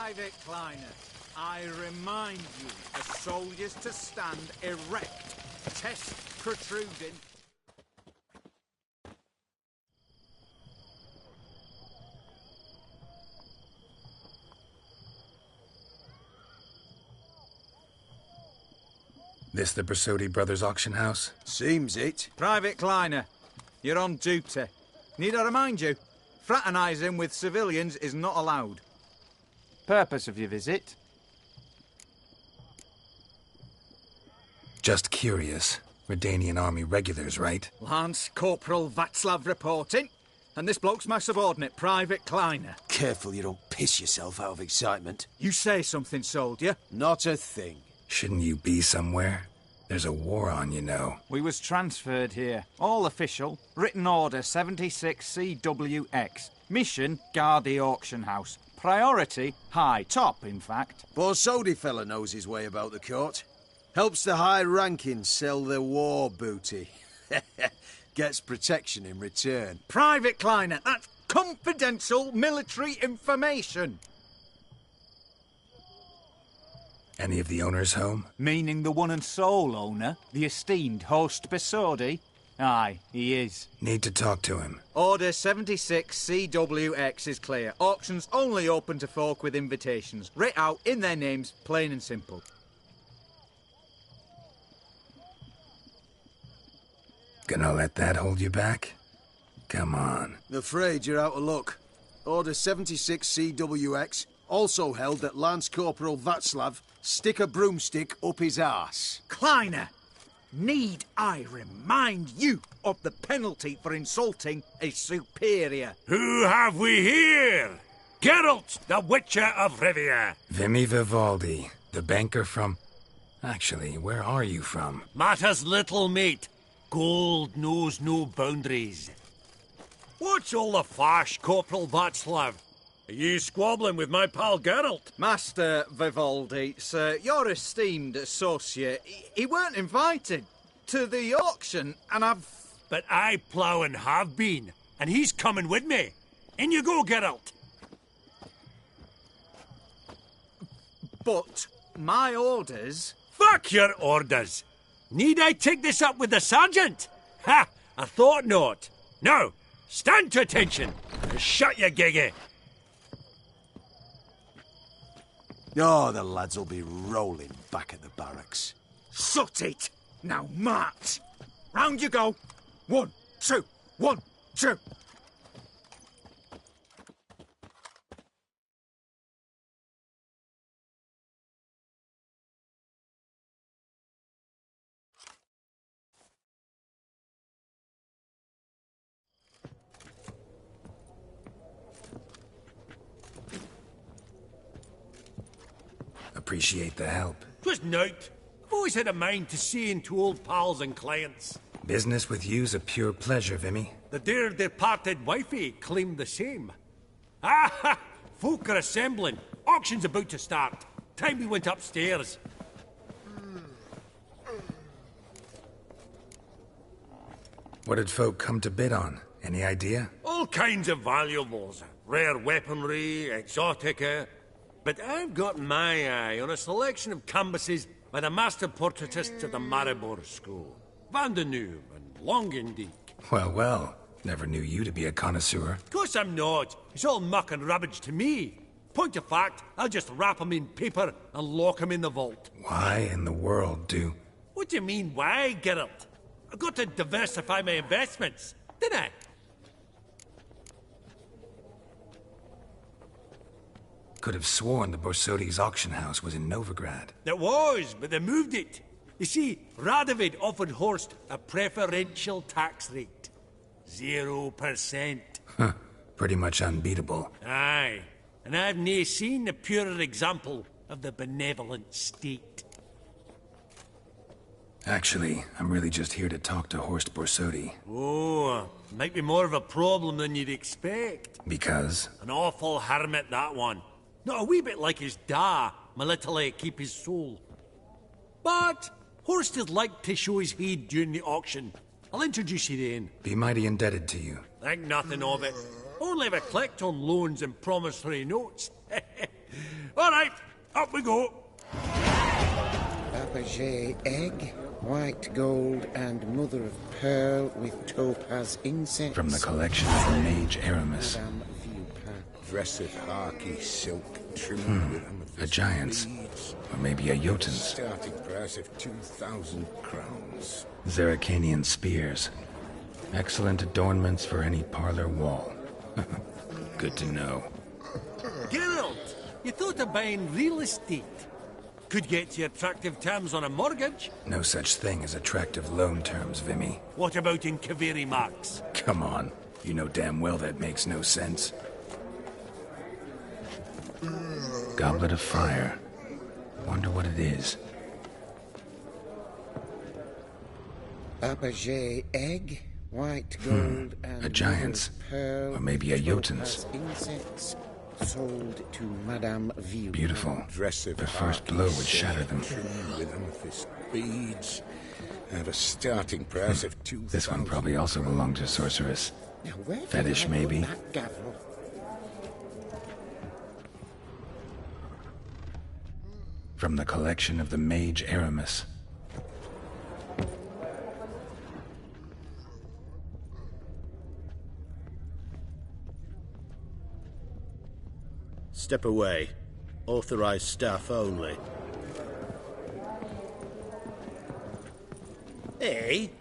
Private Kleiner, I remind you, as soldiers to stand erect, chest protruding. This the Bersodi Brothers auction house? Seems it. Private Kleiner, you're on duty. Need I remind you, fraternising with civilians is not allowed. Purpose of your visit? Just curious. Redanian army regulars, right? Lance Corporal Václav reporting. And this bloke's my subordinate, Private Kleiner. Careful you don't piss yourself out of excitement. You say something, soldier. Not a thing. Shouldn't you be somewhere? There's a war on, you know. We was transferred here. All official. Written order 76 CWX. Mission, guard the auction house. Priority, high. Top, in fact. Borsodi fella knows his way about the court. Helps the high-ranking sell their war booty. Gets protection in return. Private Kleiner, that's confidential military information. Any of the owners home? Meaning the one and sole owner, the esteemed host Bersodi? Aye, he is. Need to talk to him. Order 76 CWX is clear. Auctions only open to folk with invitations. Writ out in their names, plain and simple. Gonna let that hold you back? Come on. Afraid you're out of luck. Order 76 CWX also held that Lance Corporal Václav stick a broomstick up his arse. Kleiner, need I remind you of the penalty for insulting a superior? Who have we here? Geralt, the Witcher of Rivia. Vimy Vivaldi, the banker from... Actually, where are you from? Matters little, mate. Gold knows no boundaries. What's all the fash, Corporal Václav? Are you squabbling with my pal Geralt? Master Vivaldi, sir, your esteemed associate, he weren't invited to the auction, and I've... But I plough and have been, and he's coming with me. In you go, Geralt. But my orders... Fuck your orders. Need I take this up with the sergeant? Ha! I thought not. Now, stand to attention and shut your giggy. Oh, the lads will be rolling back at the barracks. Shut it! Now march! Round you go! 1, 2, 1, 2! Appreciate the help. 'Twas nowt. I've always had a mind to see into old pals and clients. Business with you's a pure pleasure, Vimy. The dear departed wifey claimed the same. Ah ha! Folk are assembling. Auction's about to start. Time we went upstairs. What did folk come to bid on? Any idea? All kinds of valuables. Rare weaponry, exotica. But I've got my eye on a selection of canvases by the master portraitists of the Maribor School. Van de Neuve and Longendijk. Well, well. Never knew you to be a connoisseur. Of course I'm not. It's all muck and rubbish to me. Point of fact, I'll just wrap 'em in paper and lock 'em in the vault. Why in the world do... What do you mean, why, Geralt? I've got to diversify my investments, didn't I? Could have sworn the Borsodi's auction house was in Novigrad. There was, but they moved it. You see, Radovid offered Horst a preferential tax rate. 0%. Huh. Pretty much unbeatable. Aye. And I've nae seen a purer example of the benevolent state. Actually, I'm really just here to talk to Horst Borsodi. Oh, might be more of a problem than you'd expect. Because? An awful hermit, that one. Not a wee bit like his da, my little keep his soul. But Horst would like to show his heed during the auction. I'll introduce you then. Be mighty indebted to you. Think nothing of it. Only ever clicked on loans and promissory notes. All right, up we go. Fabergé egg, white gold, and mother of pearl with topaz insects. From the collection of the Mage Aramis. Madame Viewpath. Dress of harky silk trimmed with amethyst A giant's. beads. Or maybe a Jotun's. Starting price of 2,000 crowns. Zeracanian spears. Excellent adornments for any parlor wall. Good to know. Geralt, you thought of buying real estate. Could get you attractive terms on a mortgage. No such thing as attractive loan terms, Vimy. What about in Kaveri marks? Come on. You know damn well that makes no sense. Goblet of fire. Wonder what it is. Fabergé egg, white gold, and A giant's. mother of pearl Or maybe a with Jotun's. topaz insects. Sold to Madame Viewpath. Beautiful. Dress of The first harky blow would silk shatter them. trimmed with amethyst beads. At a starting price of 2,000. This one probably also belonged to Sorceress. Now, where did Fetish, I put maybe? that gavel? From the collection of the Mage Aramis. Step away. Authorized staff only. Hey?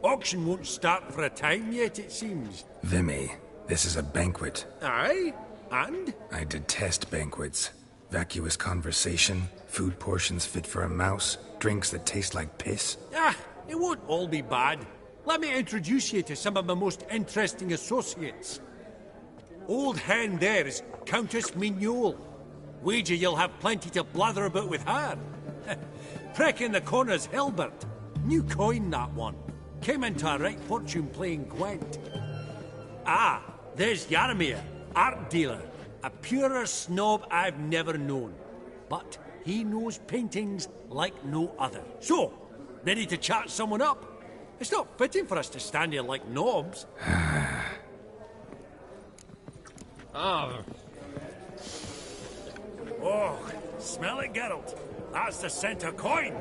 Auction won't start for a time yet, it seems. Vimy, this is a banquet. Aye? And? I detest banquets. Vacuous conversation, food portions fit for a mouse, drinks that taste like piss. Ah, it won't all be bad. Let me introduce you to some of my most interesting associates. Old hen there is Countess Mignole. Wager you'll have plenty to blather about with her. Prick in the corner's Hilbert. New coin, that one. Came into a right fortune playing Gwent. Ah, there's Yarmir, art dealer. A purer snob I've never known. But he knows paintings like no other. So, ready to chat someone up? It's not fitting for us to stand here like knobs. Oh, smell it, Geralt. That's the scent of coin.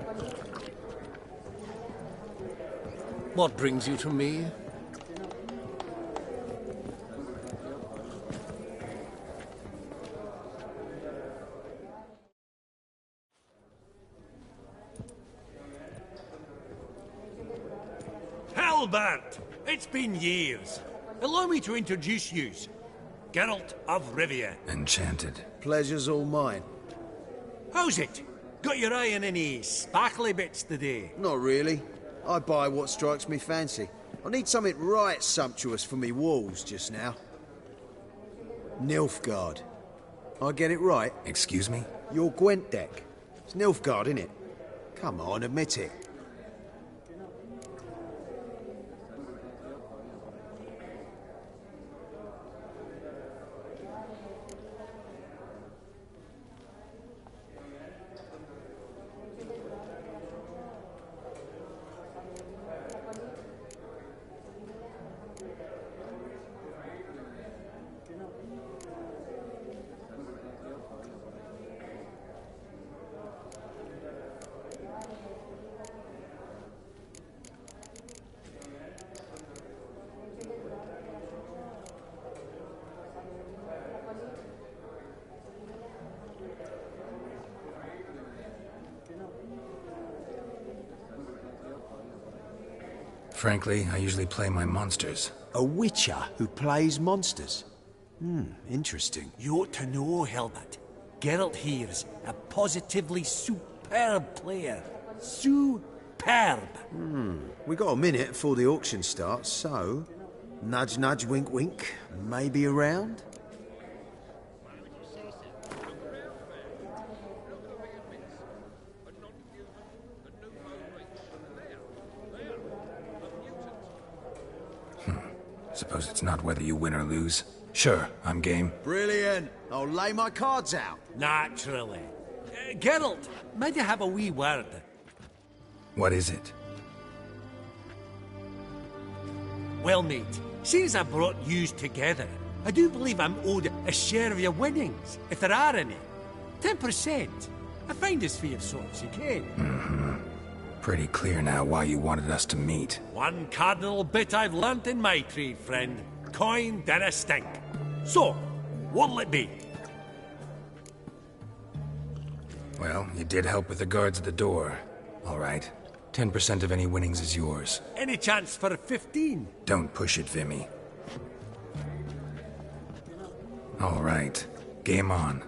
What brings you to me? Albert! It's been years. Allow me to introduce you. Geralt of Rivia. Enchanted. Pleasure's all mine. How's it? Got your eye on any sparkly bits today? Not really. I buy what strikes me fancy. I need something right sumptuous for me walls just now. Nilfgaard. I get it right? Excuse me? Your Gwent deck. It's Nilfgaard, innit? Come on, admit it. Frankly, I usually play my monsters. A witcher who plays monsters? Interesting. You ought to know, Hilbert. Geralt here's a positively superb player. Superb. We got a minute before the auction starts, so... Nudge, nudge, wink, wink. Maybe around? Suppose it's not whether you win or lose. Sure, I'm game. Brilliant. I'll lay my cards out. Naturally. Geralt, might I have a wee word? What is it? Well, mate, since I brought yous together, I do believe I'm owed a share of your winnings, if there are any. 10%. I find this for your sorts, you can. Pretty clear now why you wanted us to meet. One cardinal bit I've learnt in my trade, friend. Coin dinna stink. So, what'll it be? Well, you did help with the guards at the door. All right. 10% of any winnings is yours. Any chance for a 15? Don't push it, Vimy. All right. Game on.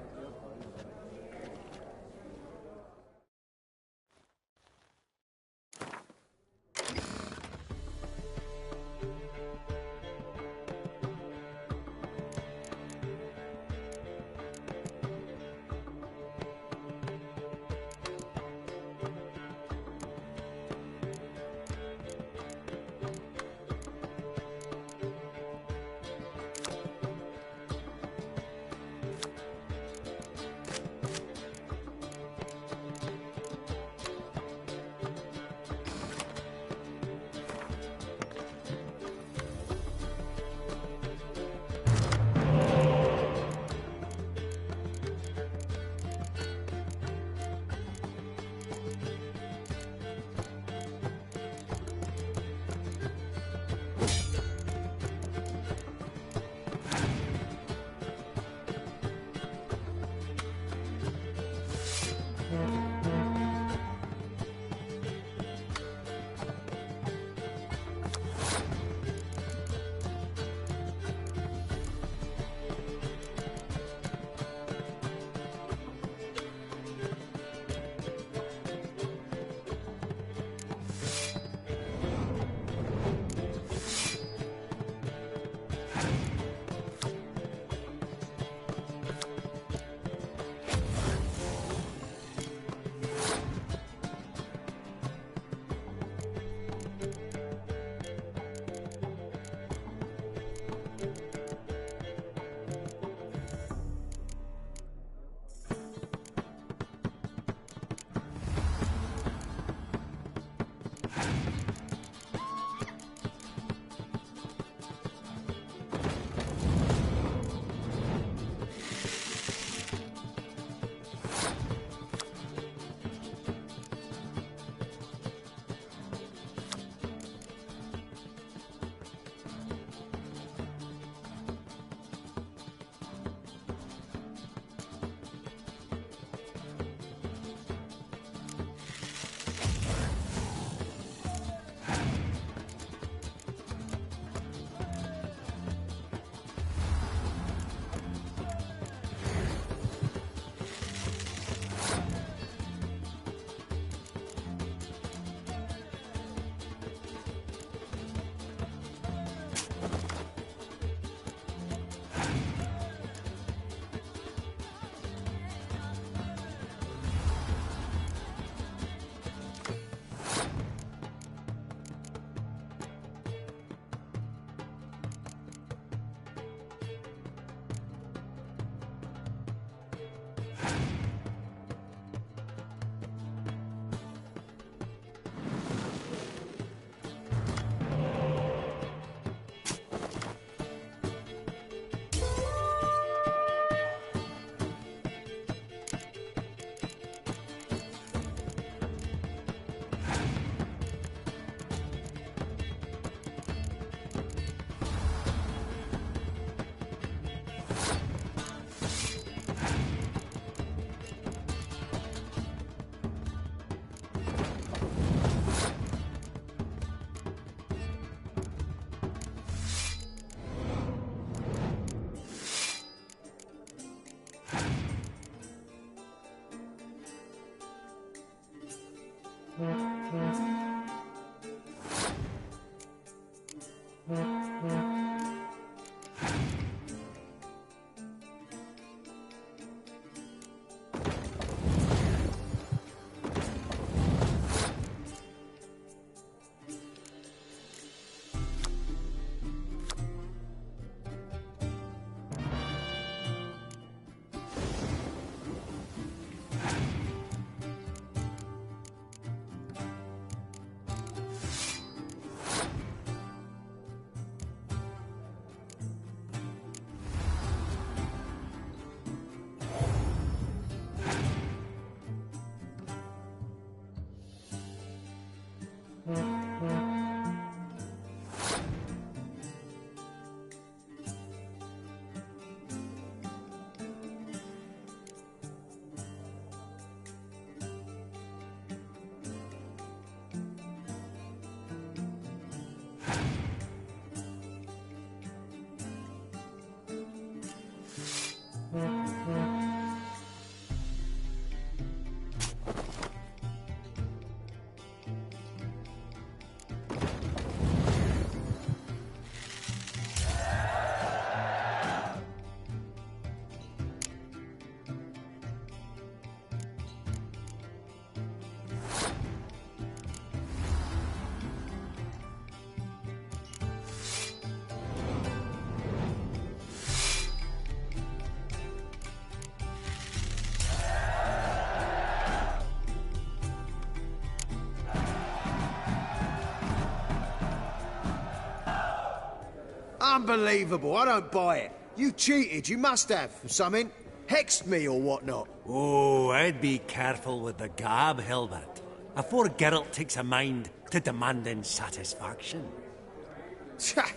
Unbelievable. I don't buy it. You cheated. You must have. Something. Hexed me or whatnot. Oh, I'd be careful with the gab, Hilbert. Afore Geralt takes a mind to demanding satisfaction.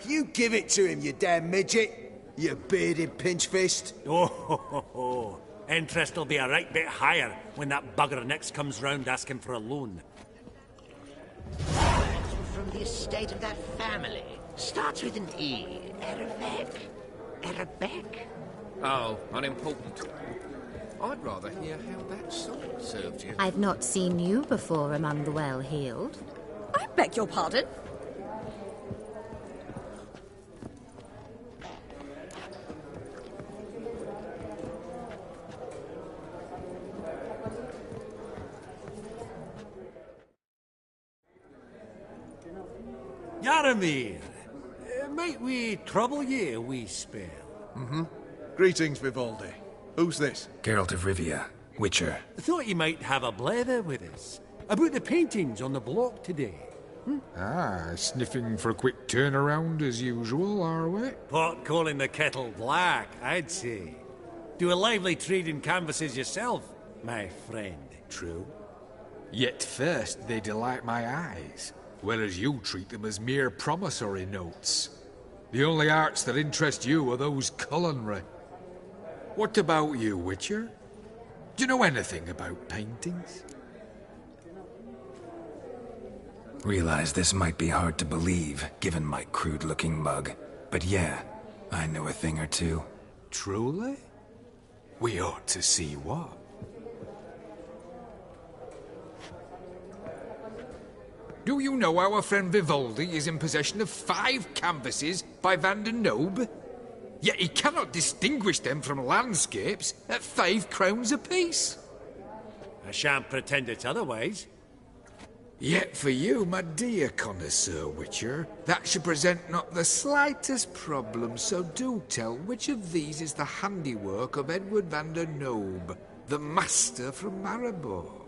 You give it to him, you damn midget. You bearded pinchfist. Oh, interest will be a right bit higher when that bugger next comes round asking for a loan. From the estate of that family. Starts with an E. Arabeck. Arabeck? Oh, unimportant. I'd rather hear how that sword served you. I've not seen you before among the well-heeled. I beg your pardon? Yaramir, might we trouble ye a wee spell? Greetings, Vivaldi. Who's this? Geralt of Rivia, Witcher. Thought you might have a blether with us. About the paintings on the block today. Sniffing for a quick turnaround as usual, are we? Pot calling the kettle black, I'd say. Do a lively trade in canvases yourself, my friend. True. Yet first they delight my eyes, whereas you treat them as mere promissory notes. The only arts that interest you are those culinary. What about you, Witcher? Do you know anything about paintings? Realize this might be hard to believe, given my crude-looking mug. But yeah, I know a thing or two. Truly? We ought to see what. Do you know our friend Vivaldi is in possession of 5 canvases by Van der Nobe? Yet he cannot distinguish them from landscapes at 5 crowns apiece. I shan't pretend it's otherwise. Yet for you, my dear connoisseur Witcher, that should present not the slightest problem, so do tell which of these is the handiwork of Edward van der Nobe, the master from Maribor.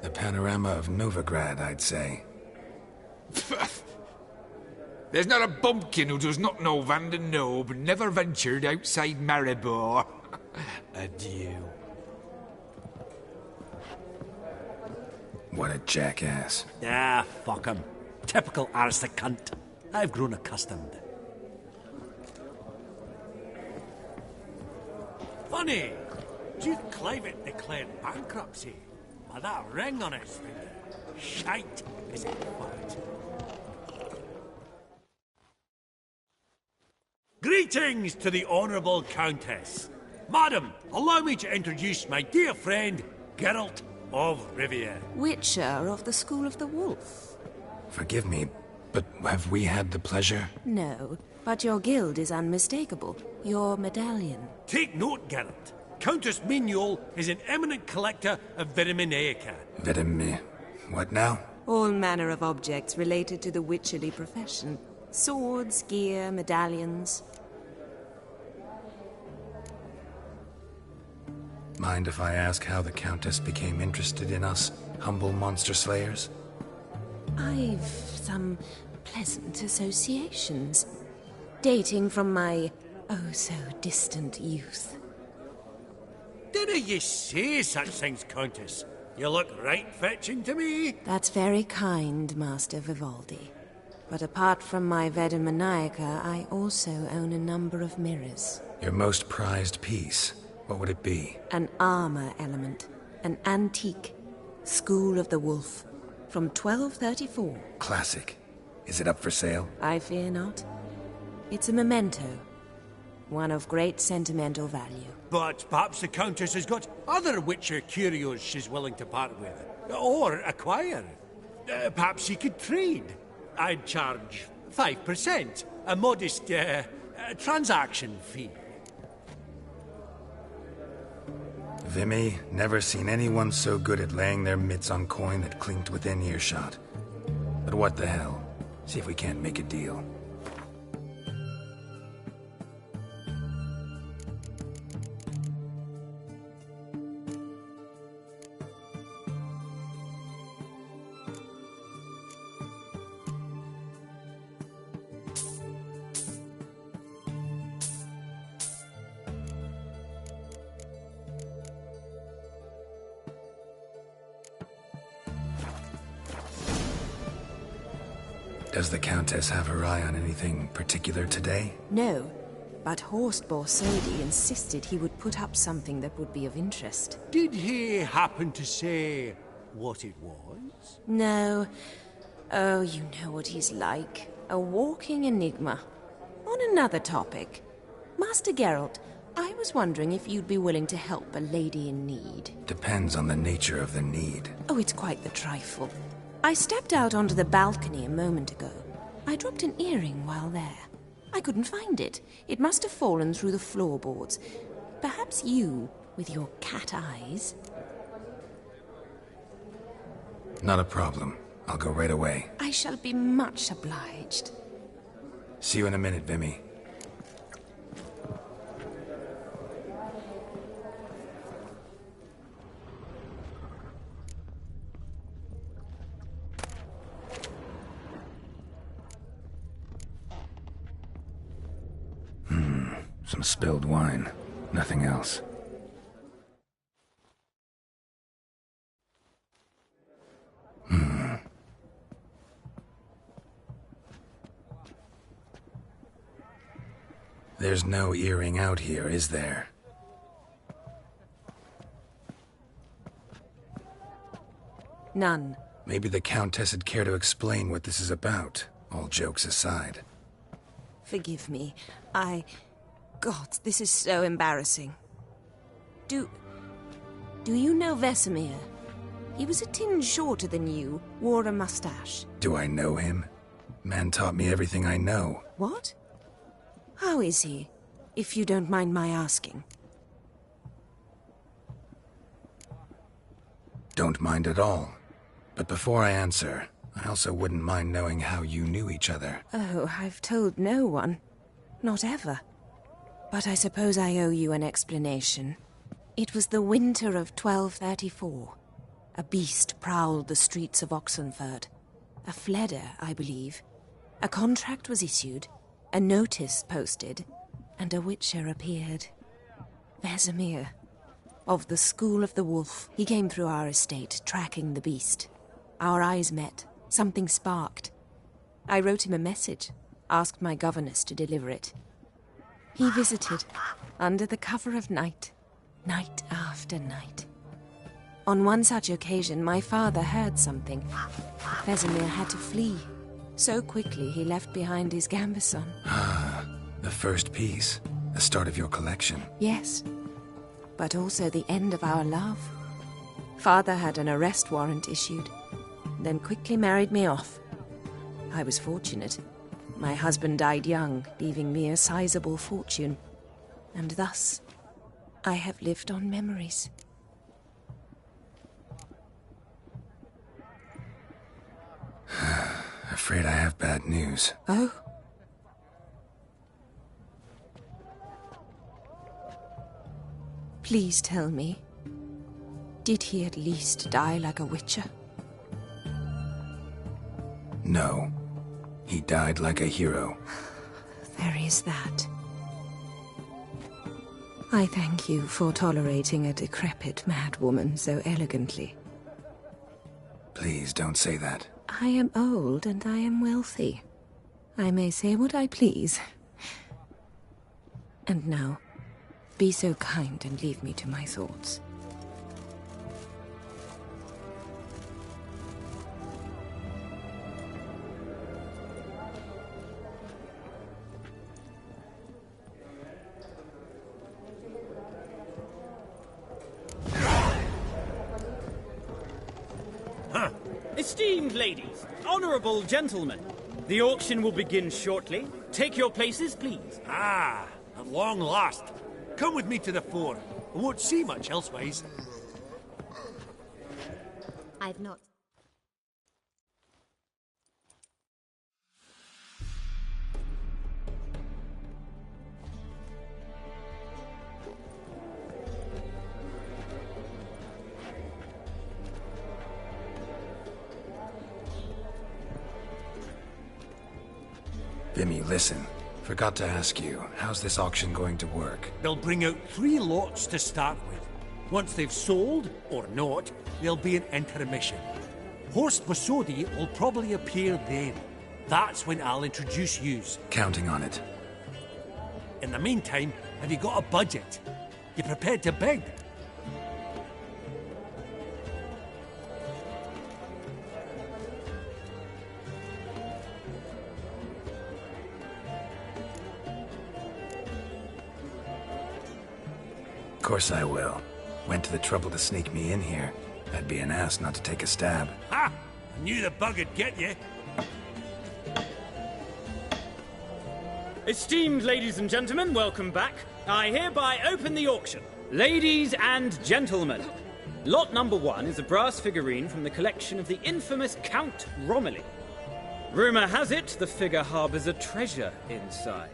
The panorama of Novigrad, I'd say. There's not a bumpkin who does not know Van der Nobe never ventured outside Maribor. Adieu. What a jackass. Ah, fuck him. Typical arse cunt. I've grown accustomed. Funny, Duke Clivet declared bankruptcy. With that ring on his finger. Shite, is it fact? Greetings to the Honourable Countess. Madam, allow me to introduce my dear friend, Geralt of Rivia. Witcher of the School of the Wolf. Forgive me, but have we had the pleasure? No, but your guild is unmistakable. Your medallion. Take note, Geralt. Countess Mignol is an eminent collector of Vitaminaica. What now? All manner of objects related to the witcherly profession. Swords, gear, medallions. Mind if I ask how the Countess became interested in us, humble monster slayers? I've some pleasant associations, dating from my oh-so-distant youth. Dinna ye say such things, Countess? You look right fetching to me. That's very kind, Master Vivaldi. But apart from my Vitaminaica, I also own a number of mirrors. Your most prized piece, what would it be? An armor element. An antique. School of the Wolf. From 1234. Classic. Is it up for sale? I fear not. It's a memento. One of great sentimental value. But perhaps the Countess has got other Witcher curios she's willing to part with. Or acquire. Perhaps she could trade. I'd charge 5%. A modest, transaction fee. Vimy, never seen anyone so good at laying their mitts on coin that clinked within earshot. But what the hell? See if we can't make a deal. Does the Countess have her eye on anything particular today? No, but Horst Borsodi insisted he would put up something that would be of interest. Did he happen to say what it was? No. Oh, you know what he's like. A walking enigma. On another topic. Master Geralt, I was wondering if you'd be willing to help a lady in need. Depends on the nature of the need. Oh, it's quite the trifle. I stepped out onto the balcony a moment ago. I dropped an earring while there. I couldn't find it. It must have fallen through the floorboards. Perhaps you, with your cat eyes... Not a problem. I'll go right away. I shall be much obliged. See you in a minute, Vimy. Some spilled wine. Nothing else. There's no earring out here, is there? None. Maybe the Countess would care to explain what this is about, all jokes aside. Forgive me. God, this is so embarrassing. Do you know Vesemir? He was a tinge shorter than you, wore a mustache. Do I know him? Man taught me everything I know. What? How is he, if you don't mind my asking? Don't mind at all. But before I answer, I also wouldn't mind knowing how you knew each other. Oh, I've told no one. Not ever. But I suppose I owe you an explanation. It was the winter of 1234. A beast prowled the streets of Oxenford. A Fleder, I believe. A contract was issued, a notice posted, and a Witcher appeared. Vesemir, of the School of the Wolf. He came through our estate, tracking the beast. Our eyes met. Something sparked. I wrote him a message, asked my governess to deliver it. He visited, under the cover of night, night after night. On one such occasion, my father heard something. Vesemir had to flee. So quickly, he left behind his gambeson. Ah, the first piece. The start of your collection. Yes, but also the end of our love. Father had an arrest warrant issued, then quickly married me off. I was fortunate. My husband died young, leaving me a sizable fortune. And thus, I have lived on memories. Afraid I have bad news. Oh? Please tell me, did he at least die like a Witcher? No. He died like a hero. There is that. I thank you for tolerating a decrepit madwoman so elegantly. Please don't say that. I am old and I am wealthy. I may say what I please. And now, be so kind and leave me to my thoughts. Esteemed ladies, honorable gentlemen, the auction will begin shortly. Take your places, please. Ah, at long last. Come with me to the fore. I won't see much elsewise. I've not... Bimmy, listen. Forgot to ask you, how's this auction going to work? They'll bring out 3 lots to start with. Once they've sold, or not, there'll be an intermission. Horst Basodi will probably appear then. That's when I'll introduce yous. Counting on it. In the meantime, have you got a budget? You prepared to bid? Of course I will. Went to the trouble to sneak me in here. I'd be an ass not to take a stab. Ha! I knew the bug would get you. Esteemed ladies and gentlemen, welcome back. I hereby open the auction. Ladies and gentlemen, lot number 1 is a brass figurine from the collection of the infamous Count Romilly. Rumour has it the figure harbours a treasure inside.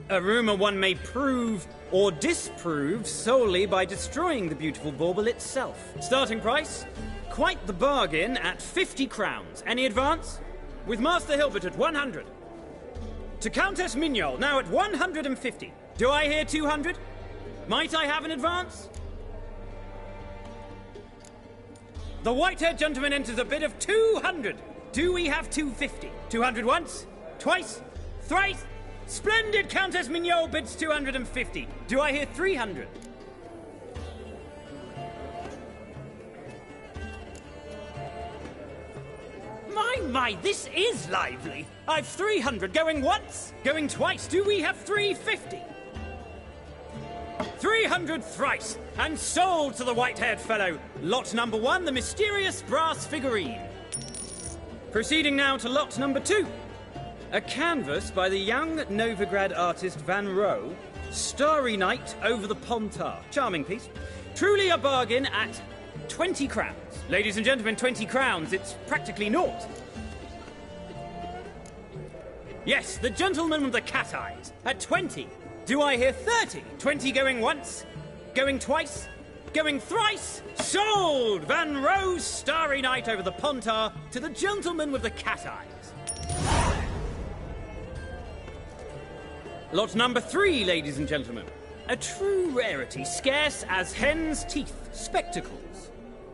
A rumour one may prove or disprove solely by destroying the beautiful bauble itself. Starting price? Quite the bargain at 50 crowns. Any advance? With Master Hilbert at 100. To Countess Mignol, now at 150. Do I hear 200? Might I have an advance? The white-haired gentleman enters a bid of 200. Do we have 250? 200 once? Twice? Thrice? Splendid! Countess Mignol bids 250. Do I hear 300? My, this is lively. I've 300 going once, going twice. Do we have 350? 300 thrice, and sold to the white-haired fellow. Lot number 1, the mysterious brass figurine. Proceeding now to lot number 2. A canvas by the young Novigrad artist Van Rohe, Starry Night over the Pontar. Charming piece. Truly a bargain at 20 crowns. Ladies and gentlemen, 20 crowns, it's practically naught. Yes, the gentleman with the cat eyes, at 20. Do I hear 30? 20 going once, going twice, going thrice. Sold! Van Rohe's Starry Night over the Pontar to the gentleman with the cat eyes. Lot number 3, ladies and gentlemen. A true rarity, scarce as hen's teeth. Spectacles.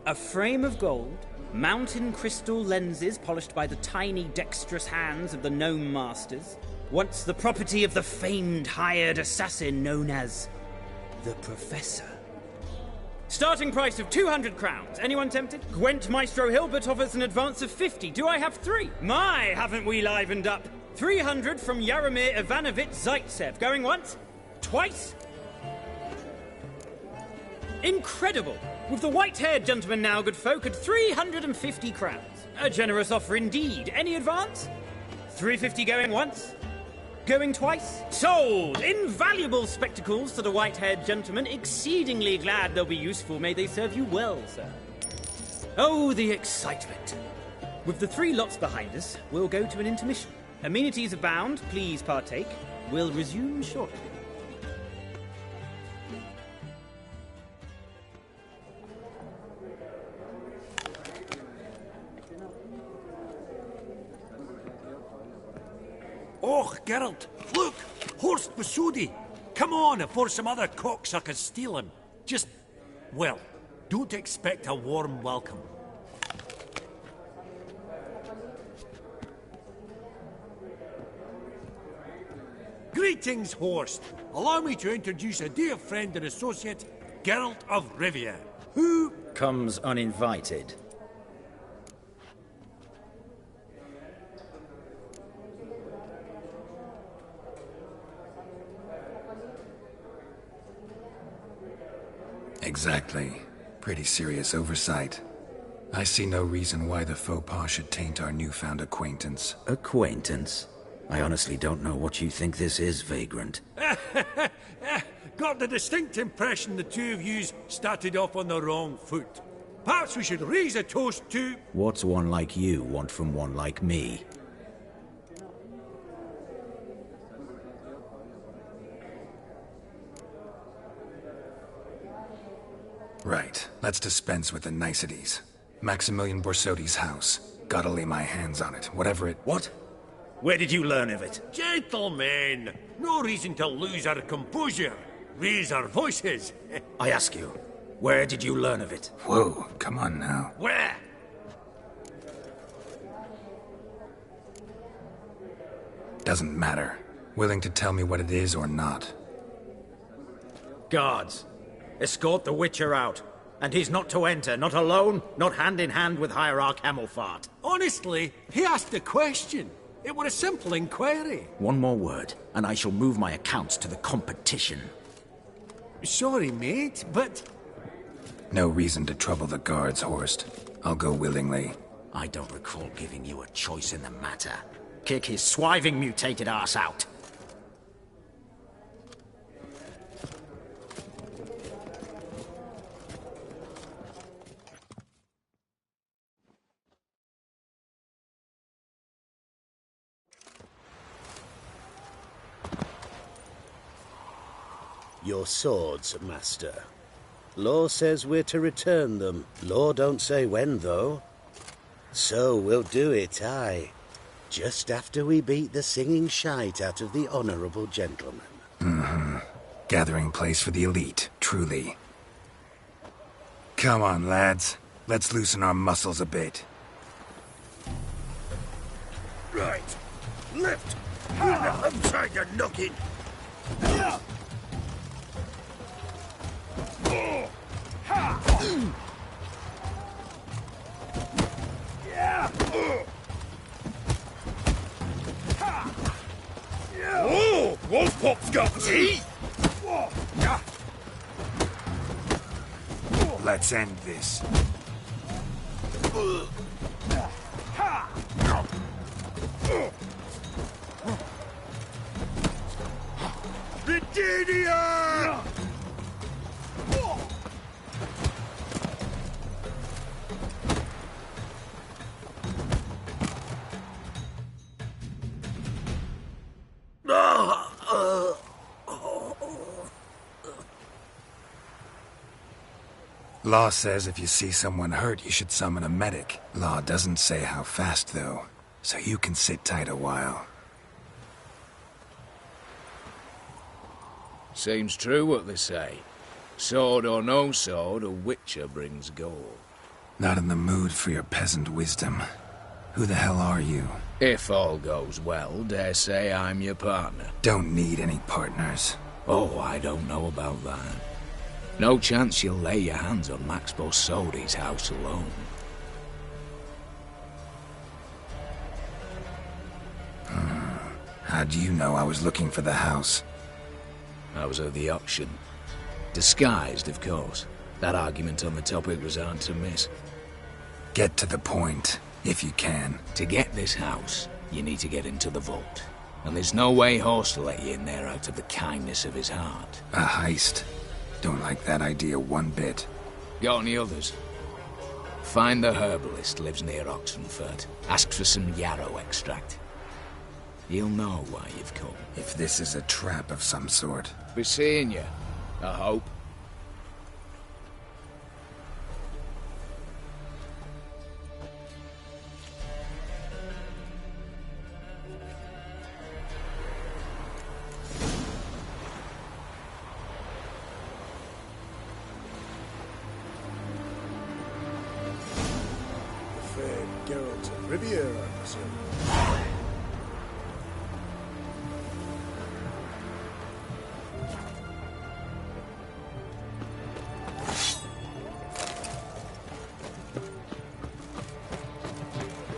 A frame of gold, mountain crystal lenses polished by the tiny dexterous hands of the gnome masters. Once the property of the famed hired assassin known as the Professor. Starting price of 200 crowns. Anyone tempted? Gwent Maestro Hilbert offers an advance of 50. Do I have 3? My, haven't we livened up? 300 from Yaromir Ivanovich Zaitsev. Going once? Twice? Incredible! With the white-haired gentleman now, good folk, at 350 crowns. A generous offer indeed. Any advance? 350 going once? Going twice? Sold! Invaluable spectacles to the white-haired gentleman. Exceedingly glad they'll be useful. May they serve you well, sir. Oh, the excitement. With the 3 lots behind us, we'll go to an intermission. Amenities abound. Please partake. We'll resume shortly. Oh, Geralt, look! Horst Basodi! Come on before some other cocksuckers steal him. Just, well, don't expect a warm welcome. Greetings, Horst. Allow me to introduce a dear friend and associate, Geralt of Rivia, who comes uninvited. Exactly. Pretty serious oversight. I see no reason why the faux pas should taint our newfound acquaintance. Acquaintance? I honestly don't know what you think this is, Vagrant. Got the distinct impression the two of yous started off on the wrong foot. Perhaps we should raise a toast to... What's one like you want from one like me? Right. Let's dispense with the niceties. Maximilian Borsodi's house. Gotta lay my hands on it, whatever it... What? Where did you learn of it? Gentlemen, no reason to lose our composure. Raise our voices. I ask you, where did you learn of it? Whoa, come on now. Where? Doesn't matter. Willing to tell me what it is or not? Guards, escort the Witcher out. And he's not to enter, not alone, not hand in hand with Hierarch Hamelfart. Honestly, he asked a question. It were a simple inquiry. One more word, and I shall move my accounts to the competition. Sorry, mate, but... No reason to trouble the guards, Horst. I'll go willingly. I don't recall giving you a choice in the matter. Kick his swiving mutated ass out. Your swords, Master. Law says we're to return them. Law don't say when, though. So we'll do it, aye. Just after we beat the singing shite out of the honourable gentleman. Mm-hmm. Gathering place for the elite, truly. Come on, lads. Let's loosen our muscles a bit. Right. Lift. I'm trying to knock it. Oh, Wolfpop's got teeth! Let's end this. Virginia! Law says if you see someone hurt, you should summon a medic. Law doesn't say how fast, though, so you can sit tight a while. Seems true what they say. Sword or no sword, a Witcher brings gold. Not in the mood for your peasant wisdom. Who the hell are you? If all goes well, dare say I'm your partner. Don't need any partners. Oh, I don't know about that. No chance you'll lay your hands on Max Borsodi's house alone. How do you know I was looking for the house? I was at the auction. Disguised, of course. That argument on the topic was hard to miss. Get to the point, if you can. To get this house, you need to get into the vault. And there's no way Horst will let you in there out of the kindness of his heart. A heist. Don't like that idea one bit. Got any others? Find the herbalist, lives near Oxenfurt. Ask for some yarrow extract. He'll know why you've come. If this is a trap of some sort. Be seeing you, I hope. Geralt of Riviera, I presume.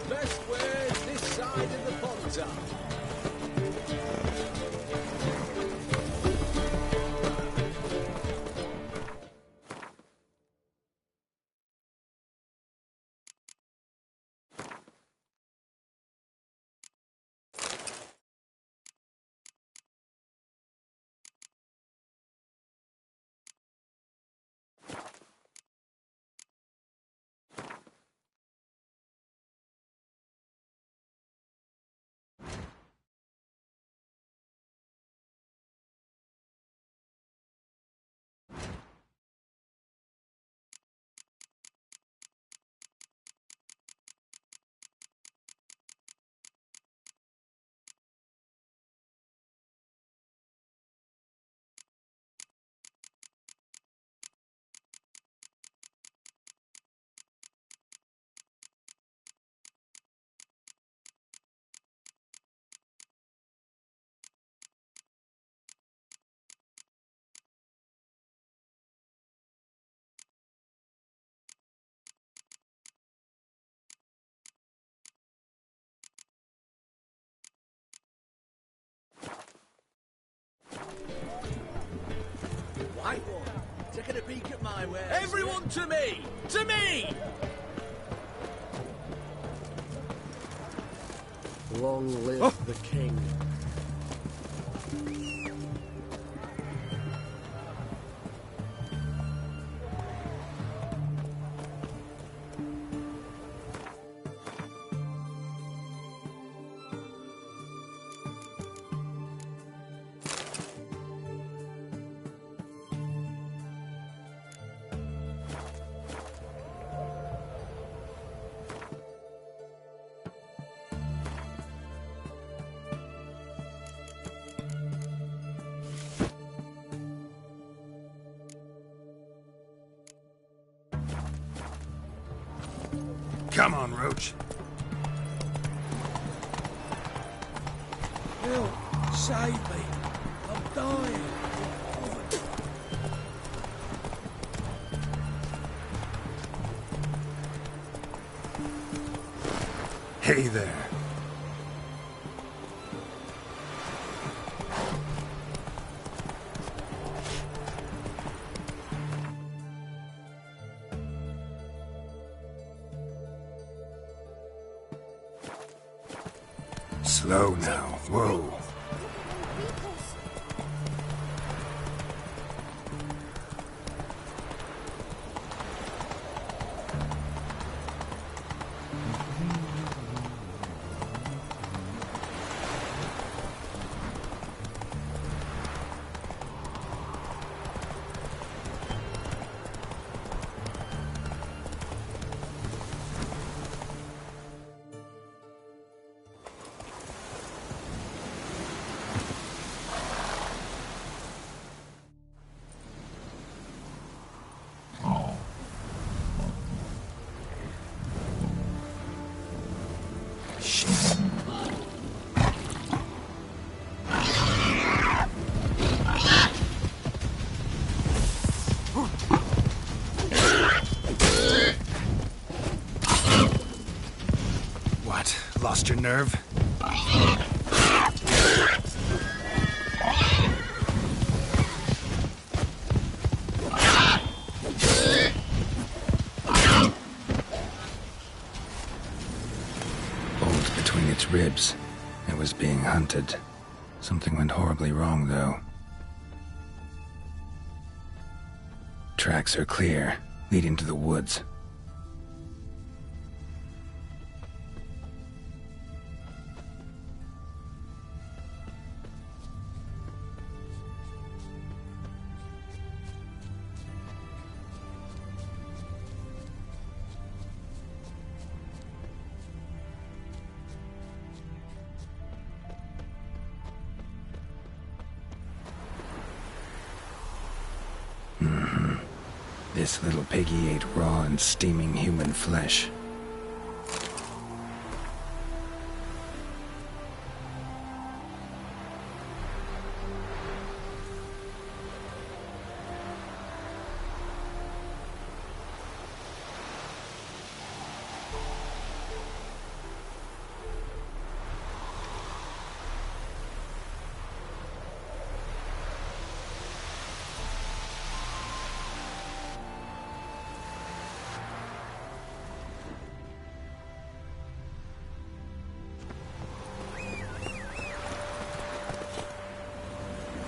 Best way this side of the pond. a peek at my wares? Everyone to me! To me! Long live the king. Come on, Roach. Help! Save me! I'm dying! Hey there. Slow now. Whoa. What? Lost your nerve? Bolt between its ribs. It was being hunted. Something went horribly wrong, though. Tracks are clear, leading to the woods. This little piggy ate raw and steaming human flesh.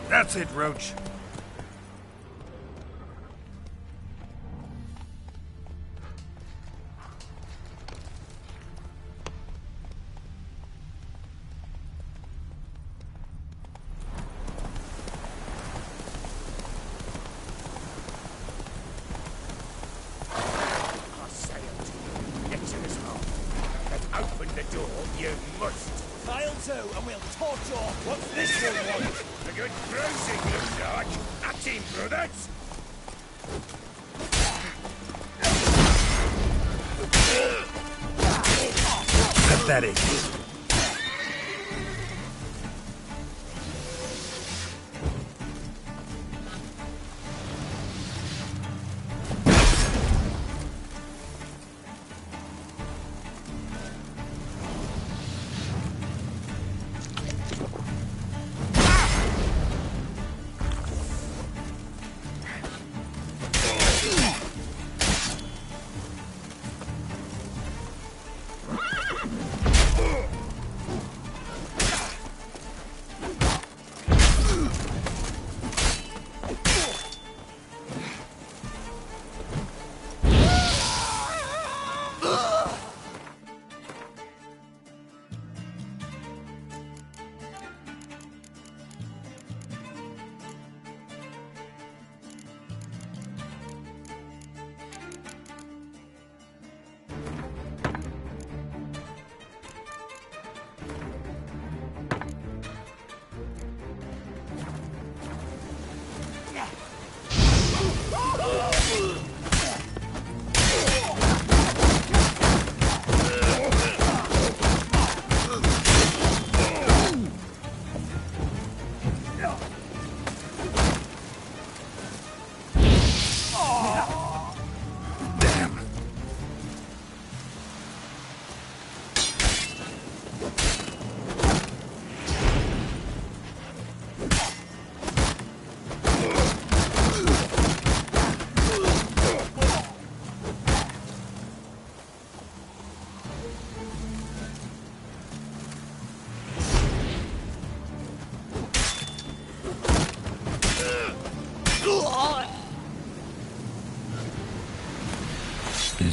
That's it, Roach. Pathetic.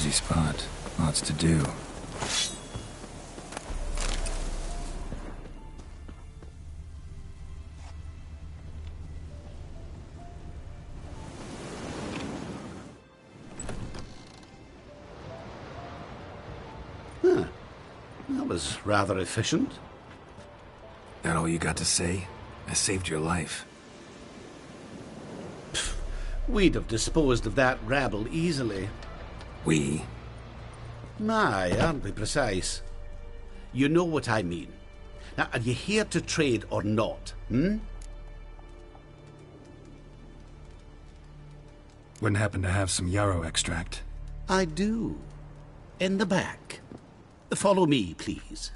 busy spot. Lots to do. Huh. That was rather efficient. That all you got to say? I saved your life. We'd have disposed of that rabble easily. We? My, aren't we precise? You know what I mean. Now, are you here to trade or not, Wouldn't happen to have some yarrow extract. I do. In the back. Follow me, please.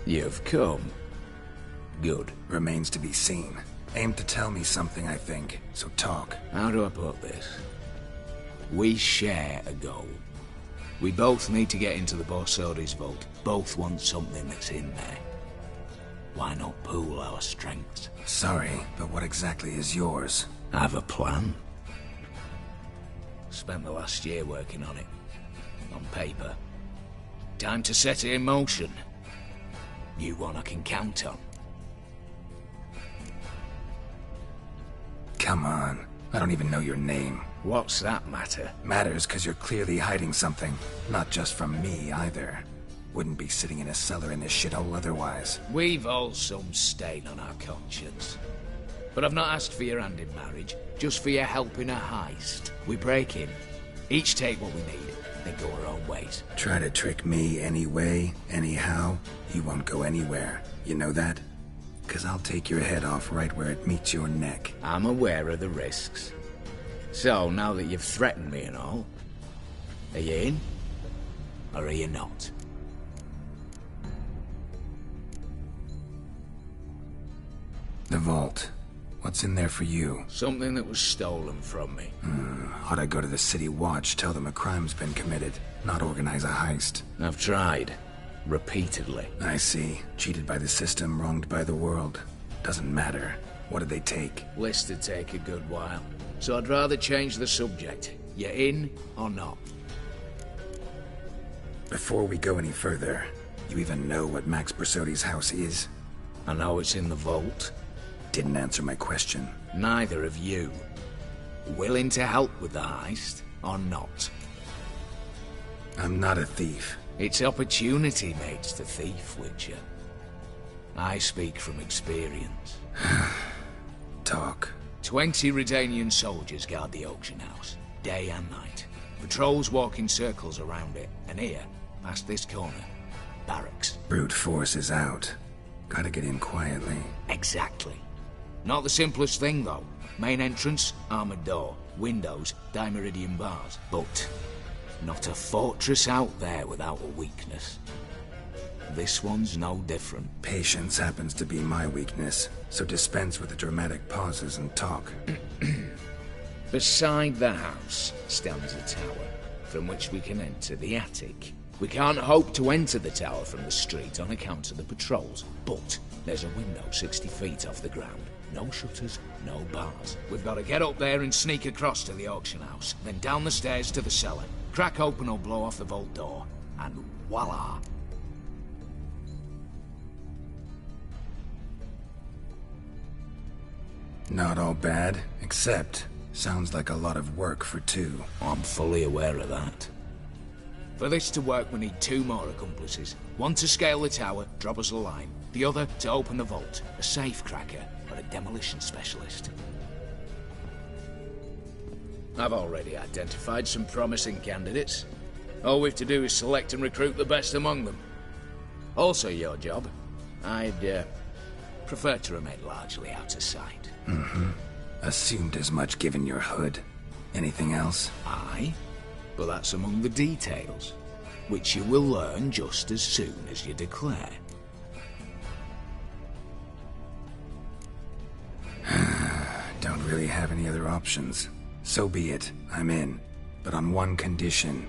You've come. Good. Remains to be seen. Aim to tell me something, I think. So talk. How do I put this? We share a goal. We both need to get into the Borsodi's vault. Both want something that's in there. Why not pool our strengths? Sorry, but what exactly is yours? I have a plan. Spent the last year working on it. On paper. Time to set it in motion. You one I can count on. Come on. I don't even know your name. What's that matter? Matters because you're clearly hiding something. Not just from me, either. Wouldn't be sitting in a cellar in this shithole otherwise. We've all some stain on our conscience. But I've not asked for your hand in marriage, just for your help in a heist. We break in, each take what we need, then go our own ways. Try to trick me anyway, anyhow, you won't go anywhere. You know that? Because I'll take your head off right where it meets your neck. I'm aware of the risks. So, now that you've threatened me and all, are you in? Or are you not? The vault. What's in there for you? Something that was stolen from me. Ought I go to the city watch, tell them a crime's been committed, not organize a heist? I've tried. Repeatedly. I see. Cheated by the system, wronged by the world. Doesn't matter. What did they take? List'd take a good while. So I'd rather change the subject. You in or not? Before we go any further, you even know what Max Borsodi's house is? I know it's in the vault. Didn't answer my question. Neither of you. Willing to help with the heist, or not? I'm not a thief. It's opportunity makes the thief, Witcher. I speak from experience. Talk. 20 Redanian soldiers guard the auction house, day and night. Patrols walk in circles around it, and here, past this corner, barracks. Brute force is out. Gotta get in quietly. Exactly. Not the simplest thing, though. Main entrance, armored door. Windows, dimeridian bars. But not a fortress out there without a weakness. This one's no different. Patience happens to be my weakness, so dispense with the dramatic pauses and talk. Beside the house stands a tower, from which we can enter the attic. We can't hope to enter the tower from the street on account of the patrols, but there's a window 60 feet off the ground. No shutters, no bars. We've got to get up there and sneak across to the auction house, then down the stairs to the cellar, crack open or blow off the vault door, and voila! Not all bad, except sounds like a lot of work for two. I'm fully aware of that. For this to work, we need 2 more accomplices. One to scale the tower, drop us a line. The other to open the vault, a safe cracker or a demolition specialist. I've already identified some promising candidates. All we've to do is select and recruit the best among them. Also your job. I'd prefer to remain largely out of sight. Assumed as much given your hood. Anything else? Aye. but that's among the details, which you will learn just as soon as you declare. Don't really have any other options. So be it. I'm in. But on one condition.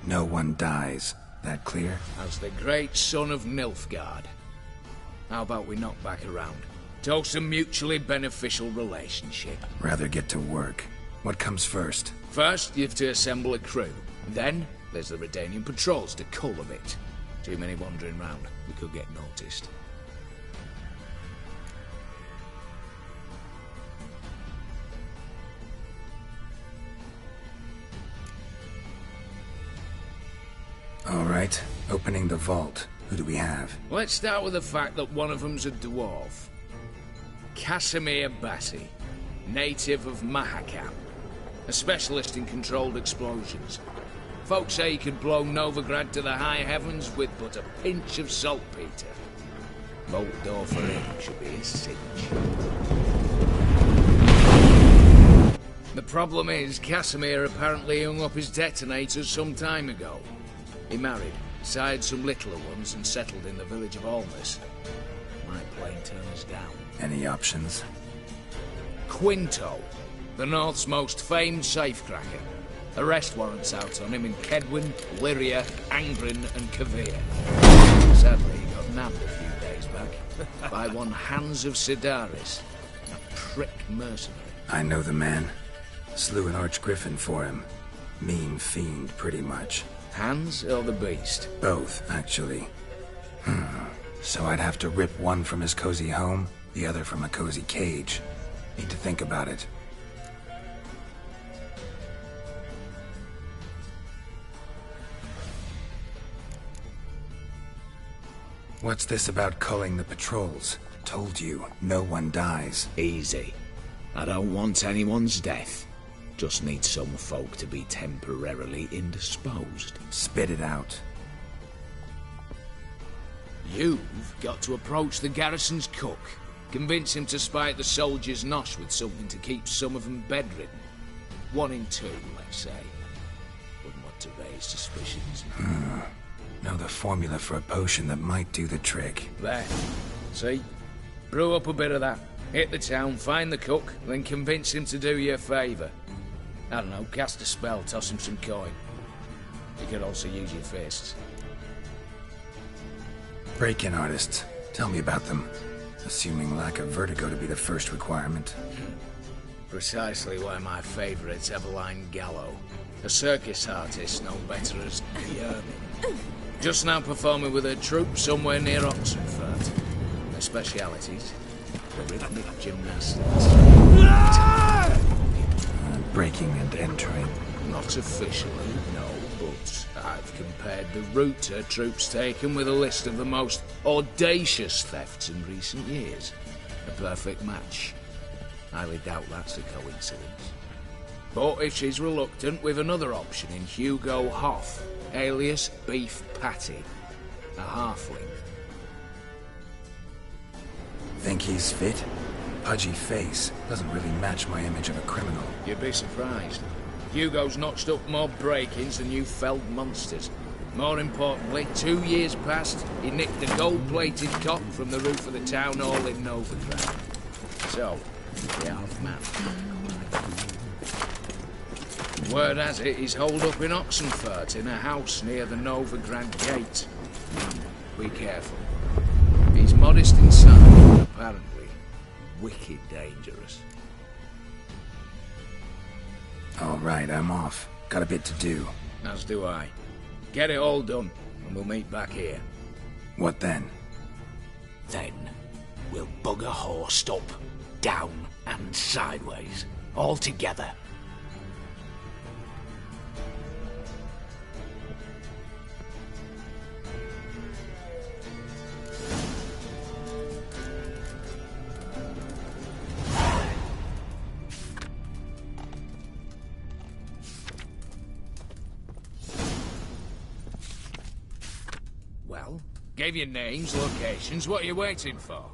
No one dies. That clear? As the great son of Nilfgaard. How about we knock back around? Toast a mutually beneficial relationship. Rather get to work. What comes first? First, you have to assemble a crew. Then, there's the Redanian patrols to cull a bit. Too many wandering round. We could get noticed. All right. Opening the vault. Who do we have? Let's start with the fact that one of them's a dwarf. Casimir Bassi, native of Mahakam. A specialist in controlled explosions. Folks say he could blow Novigrad to the high heavens with but a pinch of saltpeter. Bolt door for him should be a cinch. The problem is, Casimir apparently hung up his detonators some time ago. He married, sired some littler ones, and settled in the village of Almas. Might plain turn us down. Any options? Quinto, the North's most famed safecracker. Arrest warrants out on him in Kedwin, Lyria, Angren, and Kavir. Sadly, he got nabbed a few days back by one Hans of Sidaris, a prick mercenary. I know the man. Slew an archgriffin for him. Mean fiend, pretty much. Hans or the beast? Both, actually. So I'd have to rip one from his cozy home, the other from a cozy cage. Need to think about it. What's this about culling the patrols? Told you, no one dies. Easy. I don't want anyone's death. Just need some folk to be temporarily indisposed. Spit it out. You've got to approach the garrison's cook. Convince him to spike the soldiers' nosh with something to keep some of them bedridden. 1 in 2, let's say. Wouldn't want to raise suspicions. Know the formula for a potion that might do the trick. There. See? Brew up a bit of that. Hit the town, find the cook, then convince him to do you a favour. I don't know, cast a spell, toss him some coin. You could also use your fists. Break-in artists. Tell me about them. Assuming lack of vertigo to be the first requirement. Precisely why my favourite's Eveline Gallo. A circus artist known better as Yermin. Just now performing with her troupe somewhere near Oxenfurt. Her specialities? The rhythmic gymnastics. Breaking and entering. Not officially, no, but I've compared the route her troops taken with a list of the most audacious thefts in recent years. A perfect match. Highly doubt that's a coincidence. But if she's reluctant, we've another option in Hugo Hoff, alias Beef Patty, a halfling. Think he's fit? Pudgy face doesn't really match my image of a criminal. You'd be surprised. Hugo's notched up more break-ins than you felled monsters. More importantly, 2 years past, he nicked a gold-plated cot from the roof of the town hall in Novigrad. So, the half-man. Word has it he's holed up in Oxenfurt in a house near the Novigrad gate. Be careful. He's modest inside, apparently wicked dangerous. All right, I'm off. Got a bit to do. As do I. Get it all done, and we'll meet back here. What then? Then, we'll bugger horsed up, down and sideways, all together. Well, gave you names, locations, what are you waiting for?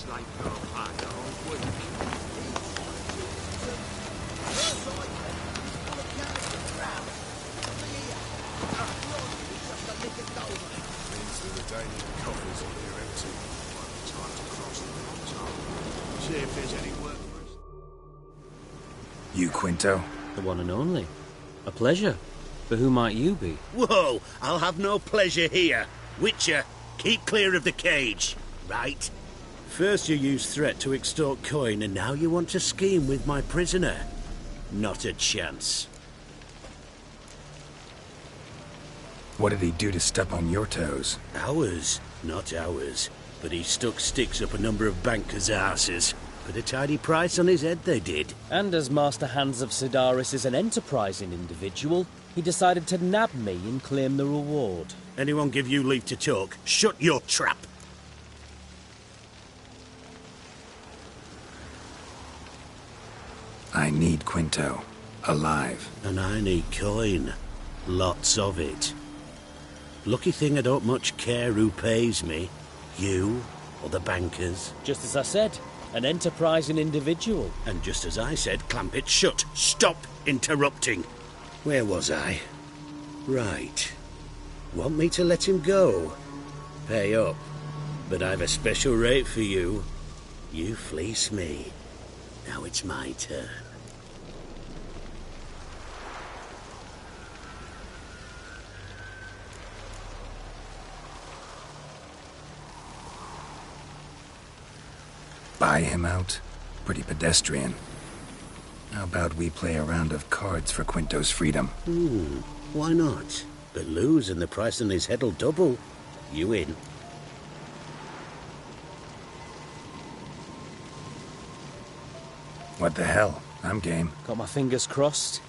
See if there's any work for us. You, Quinto? The one and only. A pleasure. But who might you be? Whoa! I'll have no pleasure here. Witcher, keep clear of the cage, right? First you used threat to extort coin, and now you want to scheme with my prisoner. Not a chance. What did he do to step on your toes? Ours, not ours. But he stuck sticks up a number of bankers' arses. Put a tidy price on his head, they did. And as Master Hans of Sidaris is an enterprising individual, he decided to nab me and claim the reward. Anyone give you leave to talk? Shut your trap! I need Quinto. Alive. And I need coin. Lots of it. Lucky thing I don't much care who pays me. You or the bankers. Just as I said, an enterprising individual. And just as I said, clamp it shut. Stop interrupting. Where was I? Right. Want me to let him go? Pay up. But I've a special rate for you. You fleece me. Now it's my turn. Buy him out? Pretty pedestrian. How about we play a round of cards for Quinto's freedom? Why not? But lose and the price on his head'll double. You in? What the hell? I'm game. Got my fingers crossed.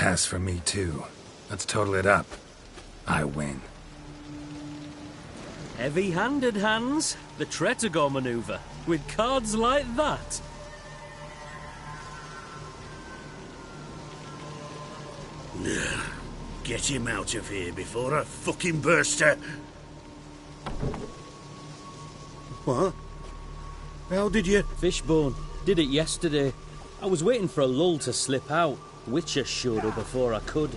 pass for me too. Let's total it up. I win. Heavy-handed, Hans. The Tretogor maneuver. With cards like that. Get him out of here before I fucking burst out. What? How did you... Fishbone. Did it yesterday. I was waiting for a lull to slip out. Witcher showed up before I could.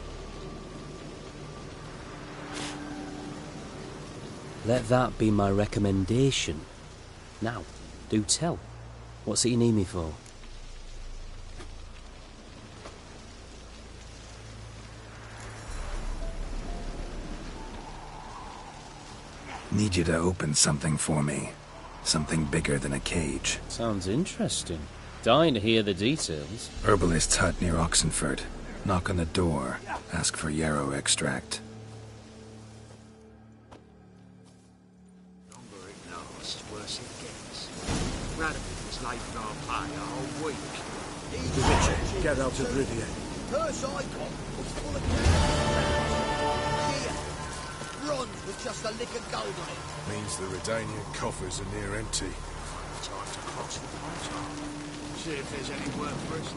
Let that be my recommendation. Now, do tell. What's it you need me for? Need you to open something for me. Something bigger than a cage. Sounds interesting. Dying to hear the details. Herbalist's hut near Oxenford. Knock on the door. Ask for yarrow extract. Longer it lasts, worse it gets. Radovich was late for our pay a whole week. The Witcher, get out of Rivier. Purse I got was full of cash. Here, bronze with just a lick of gold on it. Means the Redanian coffers are near empty. Time to cross the frontier. See if there's any work for us.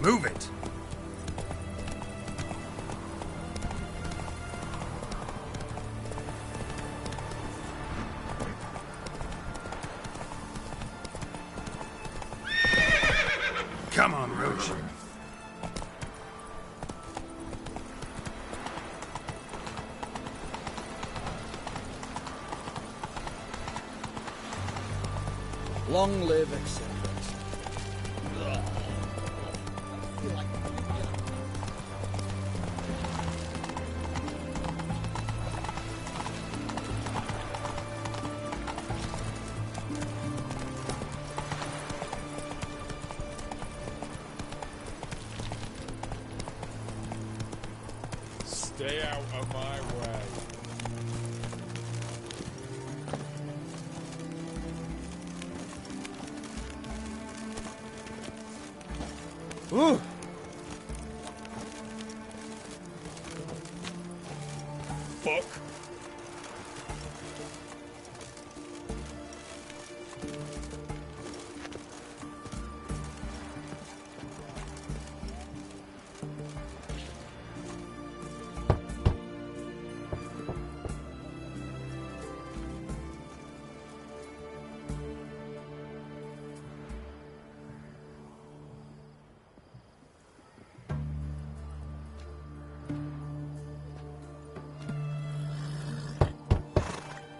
Move it! Come on, Roach. Long live etc. Stay out of my way. Ooh! Fuck.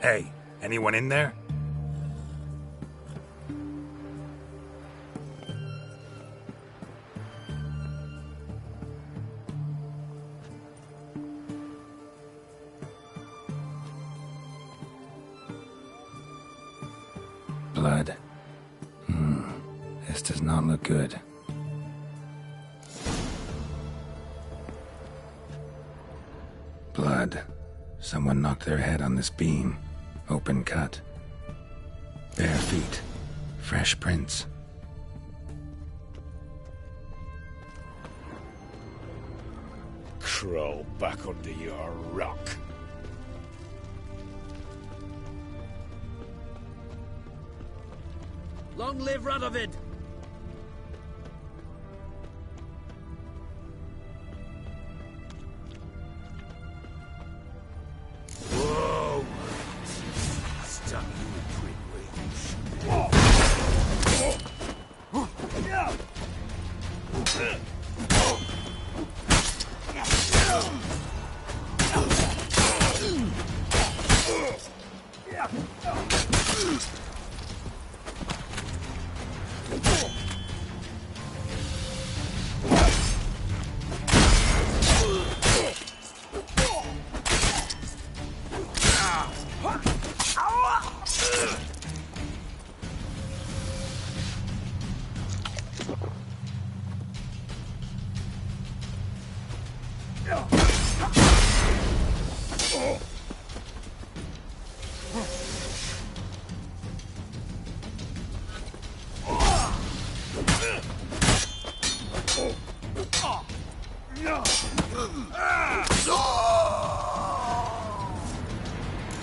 Hey, anyone in there? Blood. This does not look good. Blood. Someone knocked their head on this beam. Open cut. Bare feet. Fresh prints. Crawl back under your rock. Long live Radovid! Whoa! Stung you,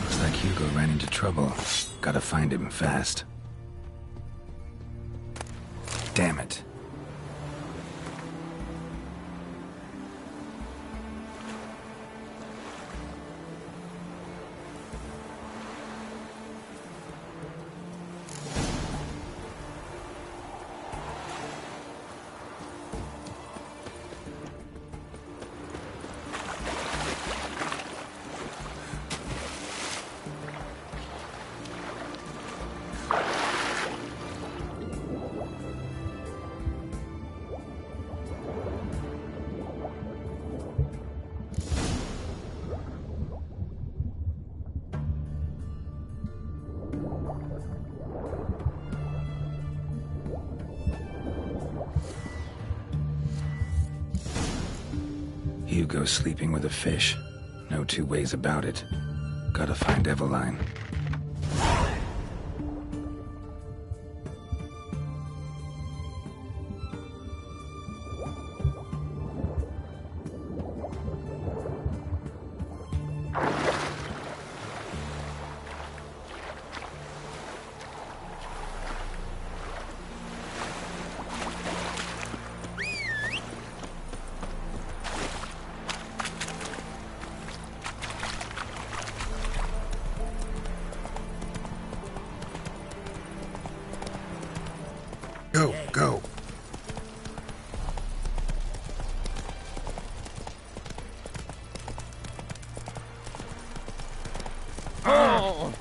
Looks like Hugo ran into trouble. Gotta find him fast. Damn it. Hugo's sleeping with a fish. No two ways about it. Gotta find Eveline. Go, go. Oh!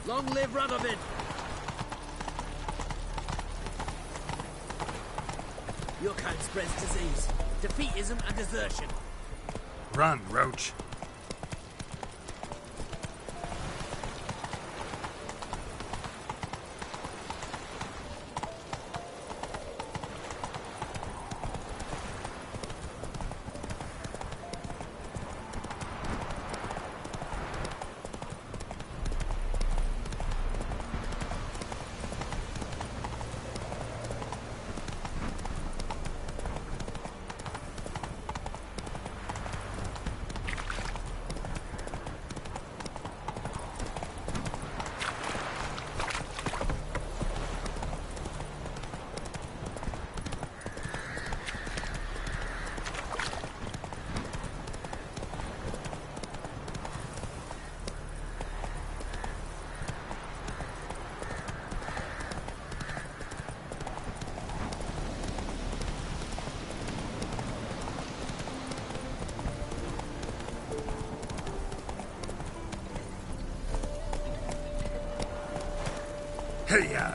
Long live Radovid! Your kind spreads disease, defeatism and desertion. Run, Roach. Hey-ya!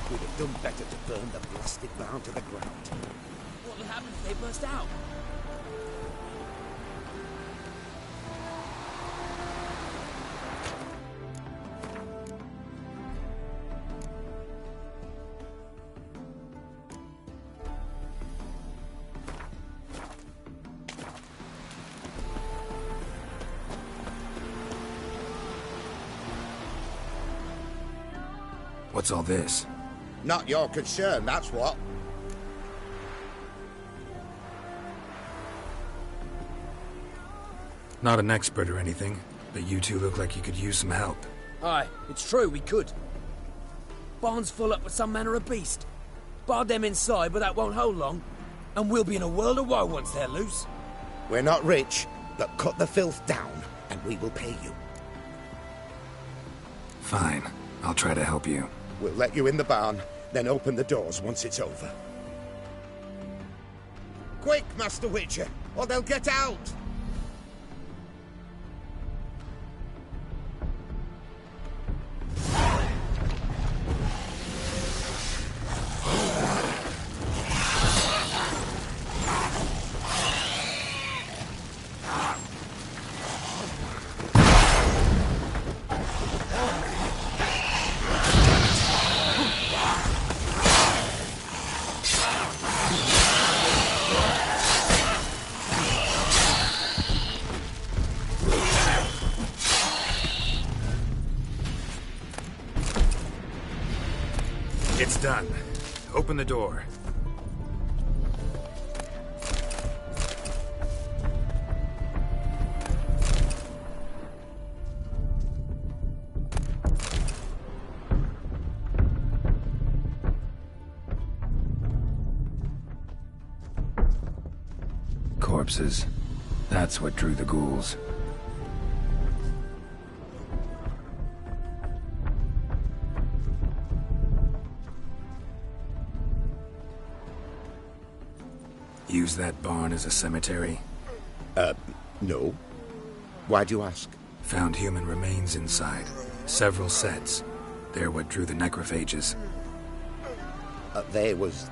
We'd have done better to burn the blasted barn to the ground. What'll happen if they burst out? What's all this? Not your concern, that's what. Not an expert or anything, but you two look like you could use some help. Aye, it's true, we could. Barn's full up with some manner of beast. Bar them inside, but that won't hold long. And we'll be in a world of woe once they're loose. We're not rich, but cut the filth down, and we will pay you. Fine. I'll try to help you. We'll let you in the barn, then open the doors once it's over. Quick, Master Witcher, or they'll get out! It's done. Open the door. Corpses. That's what drew the ghouls. Use that barn as a cemetery? No. Why'd you ask? Found human remains inside. Several sets. They're what drew the necrophages. They was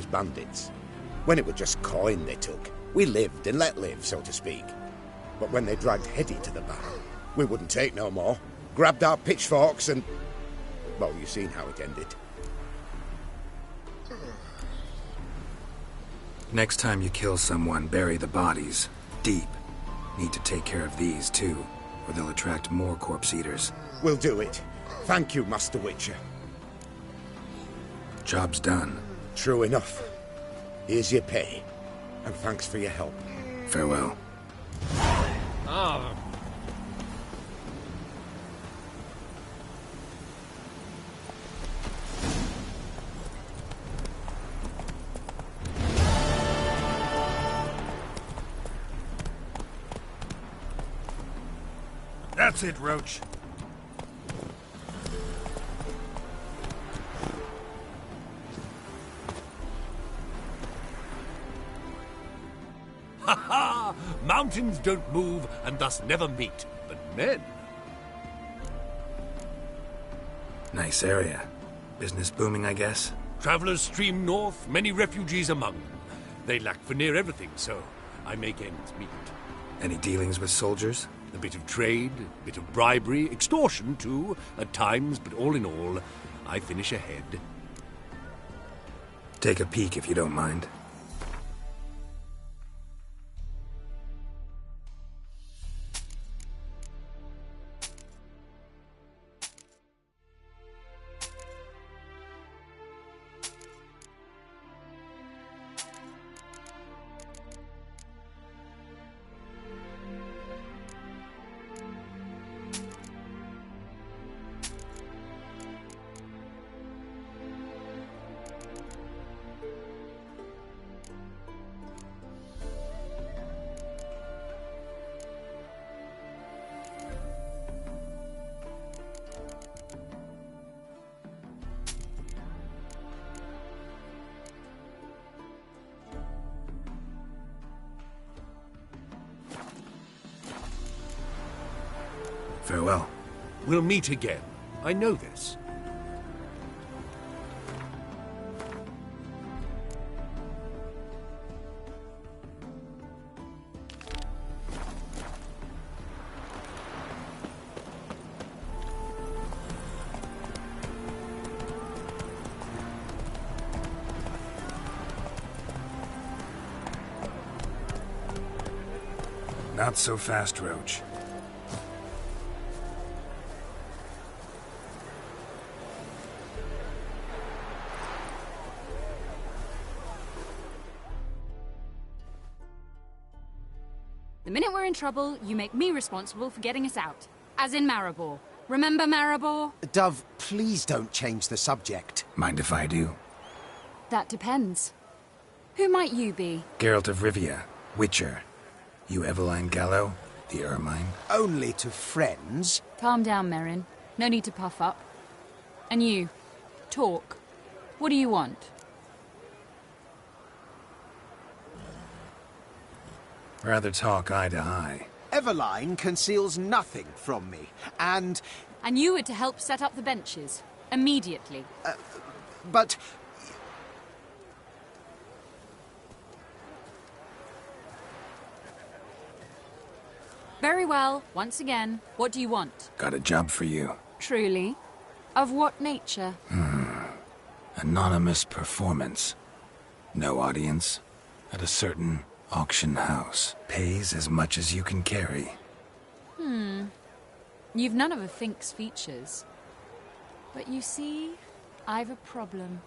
bandits. When it was just coin they took, we lived and let live, so to speak. But when they dragged Hetty to the barn, we wouldn't take no more. Grabbed our pitchforks and... well, you seen how it ended. Next time you kill someone, bury the bodies. Deep. Need to take care of these, too, or they'll attract more corpse eaters. We'll do it. Thank you, Master Witcher. Job's done. True enough. Here's your pay. And thanks for your help. Farewell. Ah. That's it, Roach. Ha ha! Mountains don't move and thus never meet, but men. Nice area. Business booming, I guess? Travelers stream north, many refugees among them. They lack for near everything, so I make ends meet. Any dealings with soldiers? A bit of trade, a bit of bribery, extortion too, at times, but all in all, I finish ahead. Take a peek if you don't mind. Farewell. We'll meet again. I know this. Not so fast, Roach. The minute we're in trouble, you make me responsible for getting us out. As in Maribor. Remember Maribor? Dove, please don't change the subject. Mind if I do? That depends. Who might you be? Geralt of Rivia, Witcher. You Eveline Gallo, the Ermine? Only to friends. Calm down, Merrin. No need to puff up. And you, talk. What do you want? Rather talk eye to eye. Eveline conceals nothing from me, and... And you were to help set up the benches. Immediately. But... Very well. Once again, what do you want? Got a job for you. Truly? Of what nature? Anonymous performance. No audience. At a certain auction house. Pays as much as you can carry. You've none of a Fink's features. But you see, I've a problem.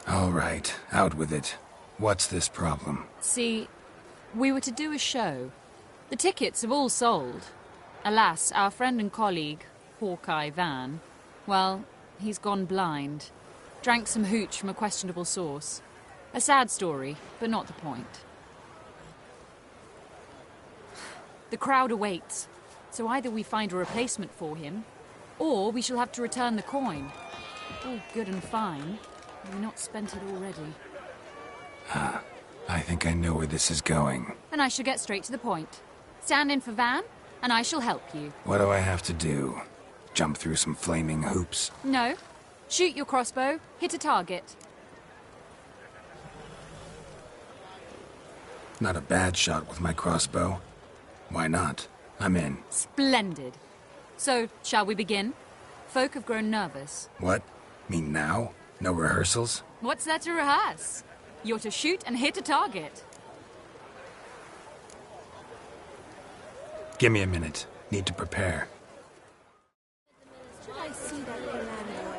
All right, out with it. What's this problem? See, we were to do a show. The tickets have all sold. Alas, our friend and colleague, Hawkeye Van, well, he's gone blind. Drank some hooch from a questionable source. A sad story, but not the point. The crowd awaits, so either we find a replacement for him, or we shall have to return the coin. All good and fine. We've not spent it already. I think I know where this is going. And I shall get straight to the point. Stand in for Van, and I shall help you. What do I have to do? Jump through some flaming hoops? No. Shoot your crossbow, hit a target. Not a bad shot with my crossbow. Why not? I'm in. Splendid. So, shall we begin? Folk have grown nervous. What? Mean now? No rehearsals? What's there to rehearse? You're to shoot and hit a target. Give me a minute. Need to prepare. I see that little man boy.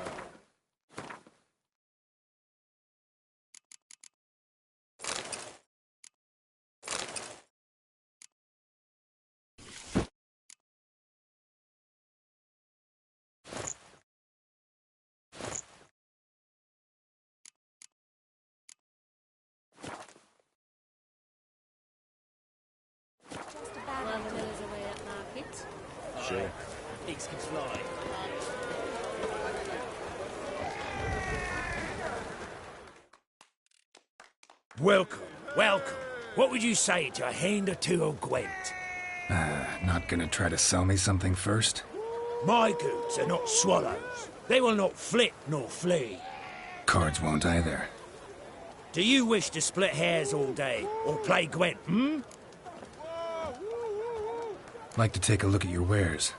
Just about one of those away at market. Sure. Pigs can fly. Welcome, welcome. What would you say to a hand or two of Gwent? Not gonna try to sell me something first? My goods are not swallows. They will not flit nor flee. Cards won't either. Do you wish to split hairs all day, or play Gwent, Like to take a look at your wares.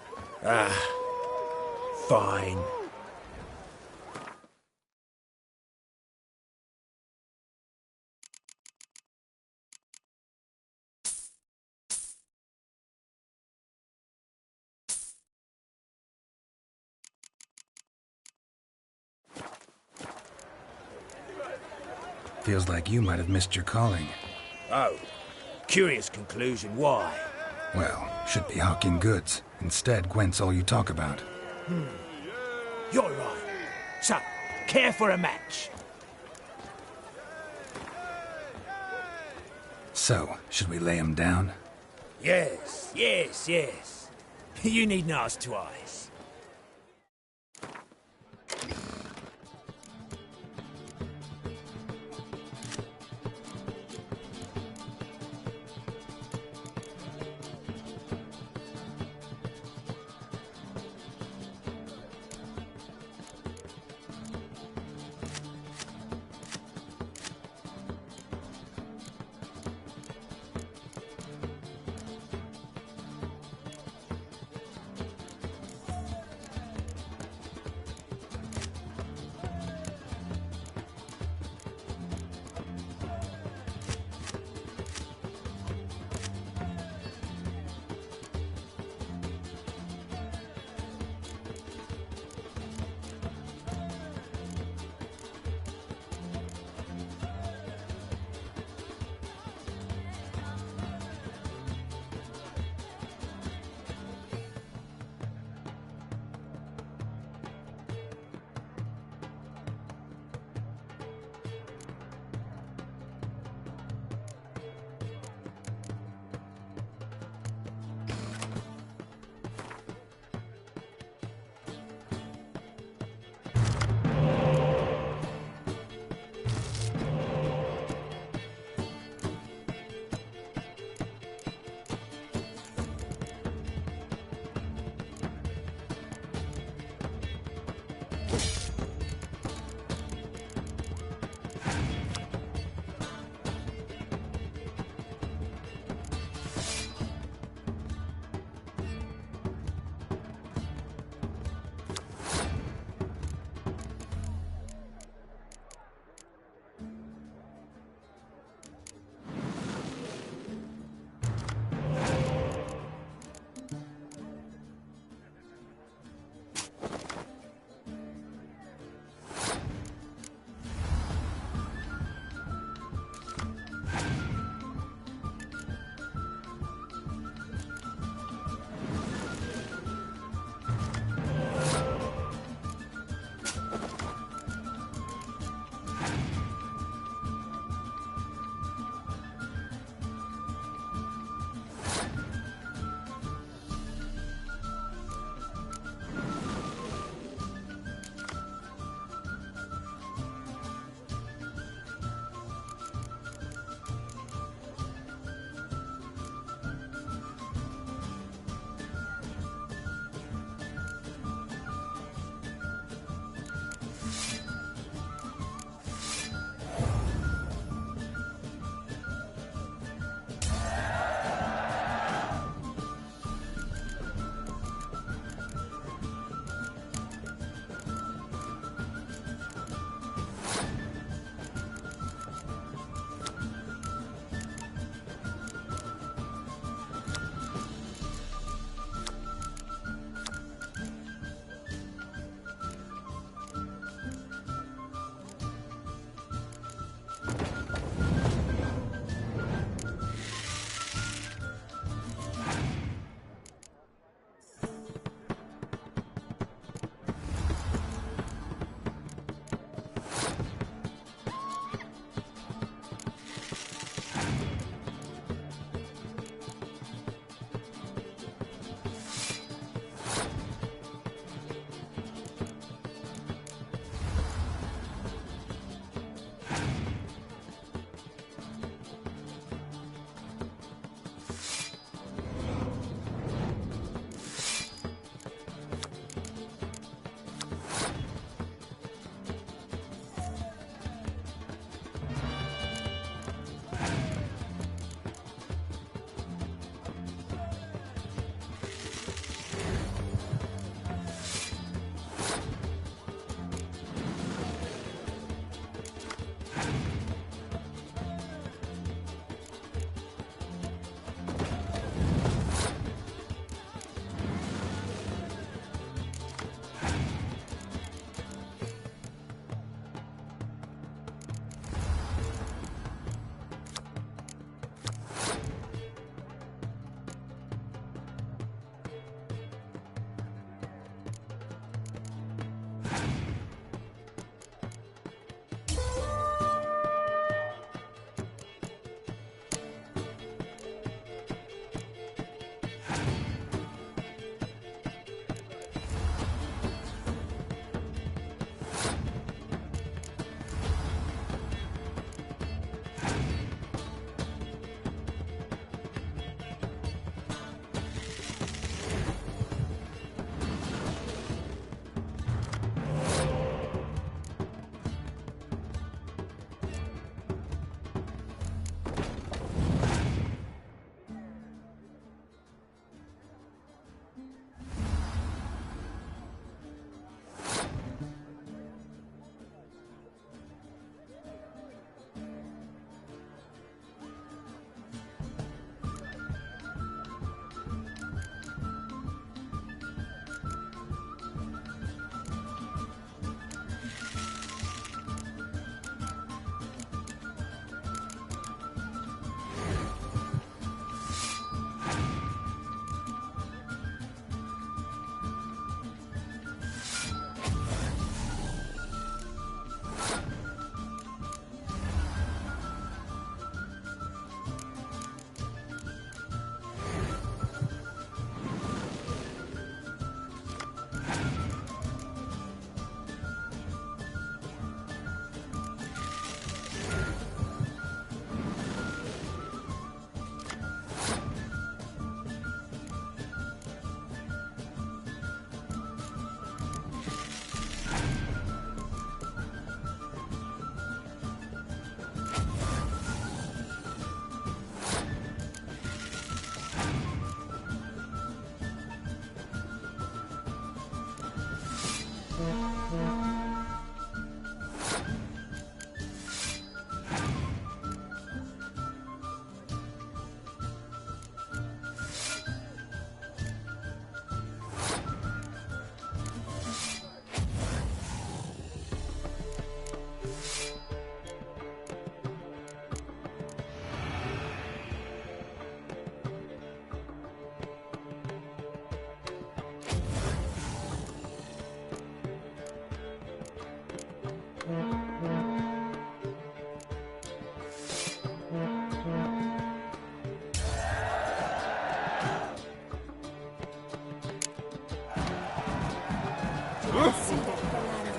Fine. Feels like you might have missed your calling. Oh, curious conclusion. Why? Well, should be hawking goods. Instead, Gwent's all you talk about. You're right. So, care for a match? So, should we lay him down? Yes, yes, yes. You needn't ask twice.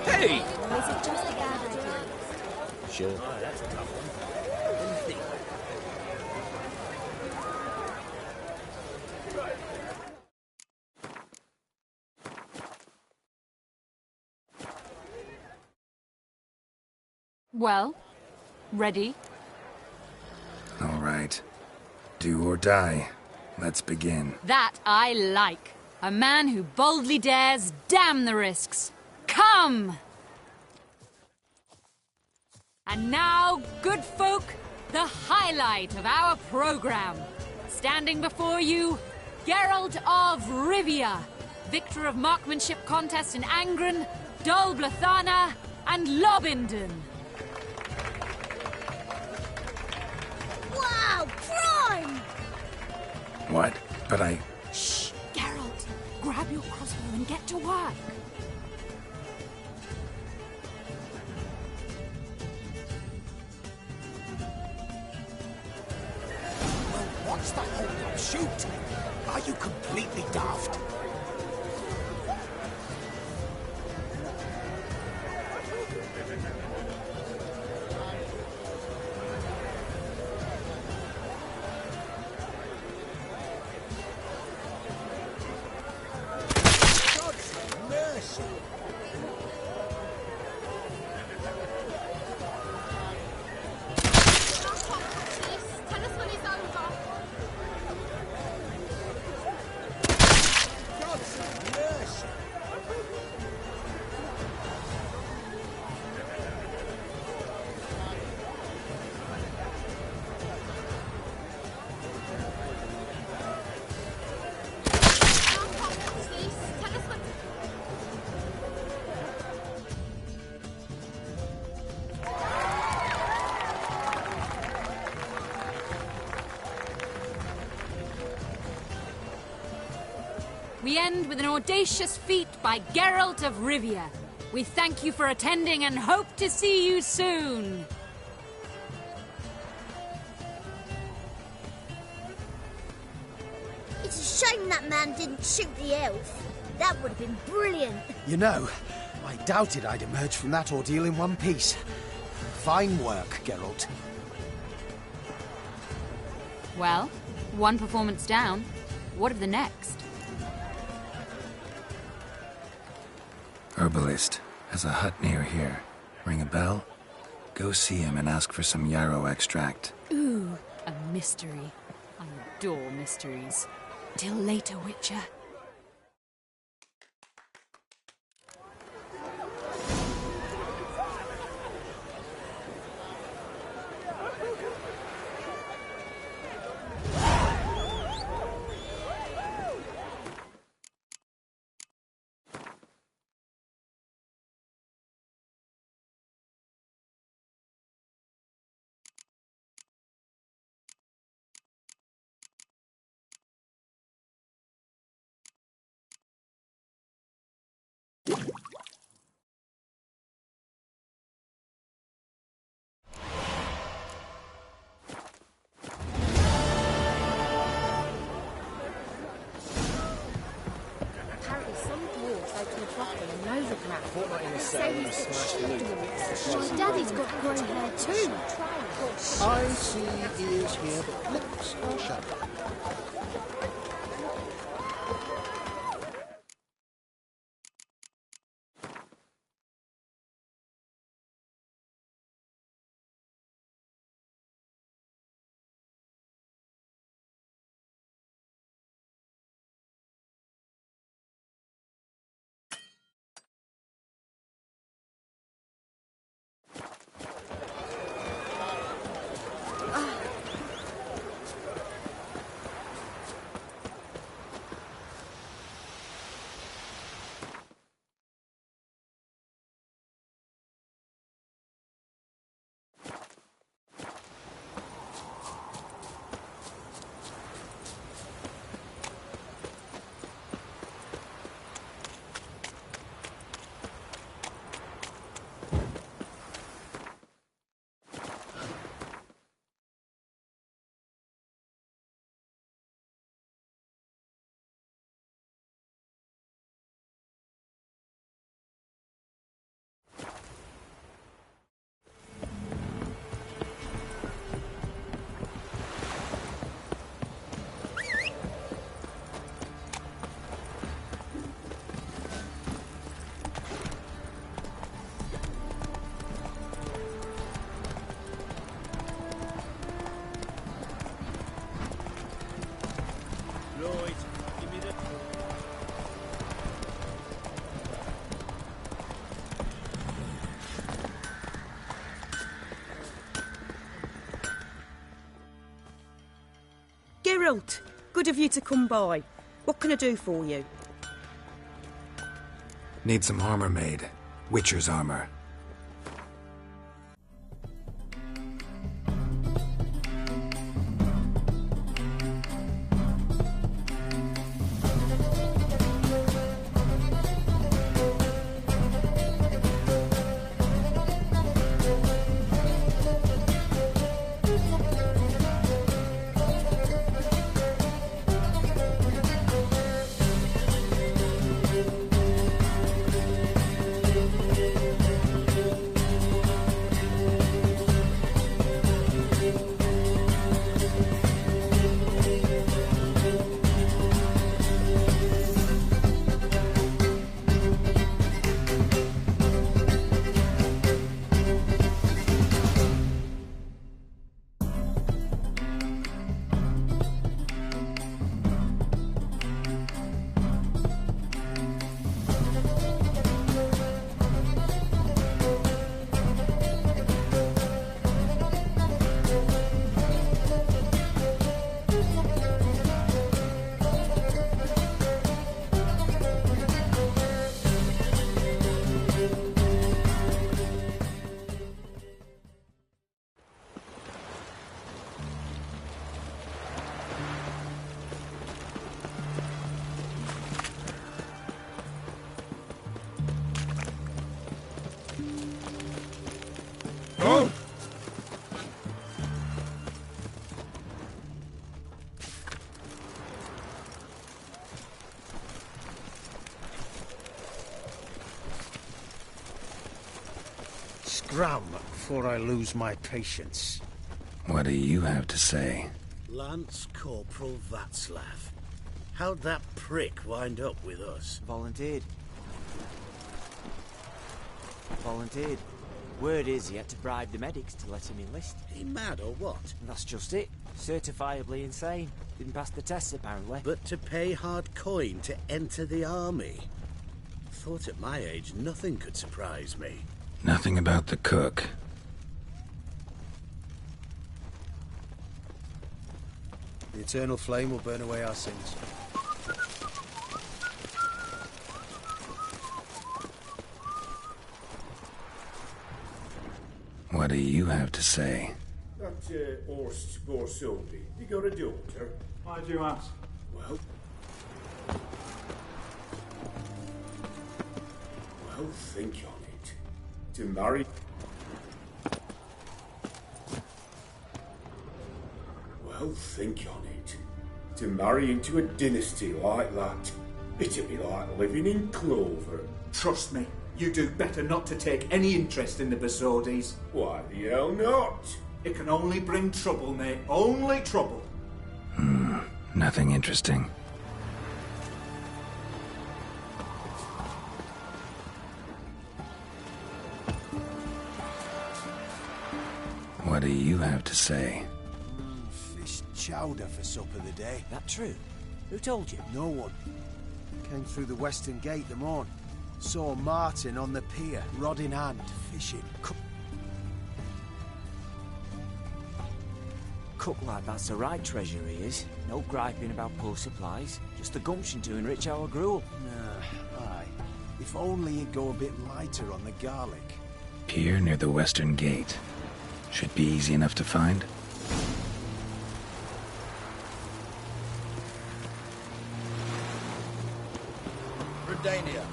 Hey! Or is it just a bad idea? Sure. Oh, that's a tough one. Let me think. Well, ready? All right. Do or die. Let's begin. That I like. A man who boldly dares, damn the risks. Come! And now, good folk, the highlight of our program. Standing before you, Geralt of Rivia, victor of marksmanship contest in Angren, Dol Blathana, and Lobindon. Wow, prime! What? But I... Shh, Geralt, grab your crossbow and get to work. What's the hold-up? Shoot! Are you completely daft? God's mercy! Tell us when it's over. God's mercy! Tell us when... We end with an audacious feat by Geralt of Rivia. We thank you for attending and hope to see you soon. It's a shame that man didn't shoot the elf. That would have been brilliant. You know, I doubted I'd emerge from that ordeal in one piece. Fine work, Geralt. Well, one performance down. What of the next? Herbalist has a hut near here. Ring a bell? Go see him and ask for some yarrow extract. Ooh, a mystery. I adore mysteries. Till later, Witcher. Apparently some dwarves open a brothel in Novigrad. They say he's got short dwarves. My daddy's got grey hair too. I see ears here, but lips are shut. Geralt, good of you to come by. What can I do for you? Need some armor made. Witcher's armor. Scram before I lose my patience. What do you have to say? Lance Corporal Václav. How'd that prick wind up with us? Volunteered. Word is he had to bribe the medics to let him enlist. He mad or what? That's just it. Certifiably insane. Didn't pass the tests, apparently. But to pay hard coin to enter the army? Thought at my age nothing could surprise me. Nothing about the cook. The eternal flame will burn away our sins. What do you have to say? That Horst Borsodi, you got a daughter? I do ask. Well, think on it. To marry... Well, think on it. To marry into a dynasty like that, it'd be like living in clover. Trust me, you do better not to take any interest in the Borsodis. Why the hell not? It can only bring trouble, mate. Only trouble. Nothing interesting. What do you have to say? Fish chowder for supper the day. That true? Who told you? No one. Came through the western gate the morn. Saw Martin on the pier, rod in hand, fishing. Cook like that's the right treasure he is. No griping about poor supplies. Just the gumption to enrich our gruel. Nah, aye. If only he'd go a bit lighter on the garlic. Pier near the western gate. Should be easy enough to find. Redania.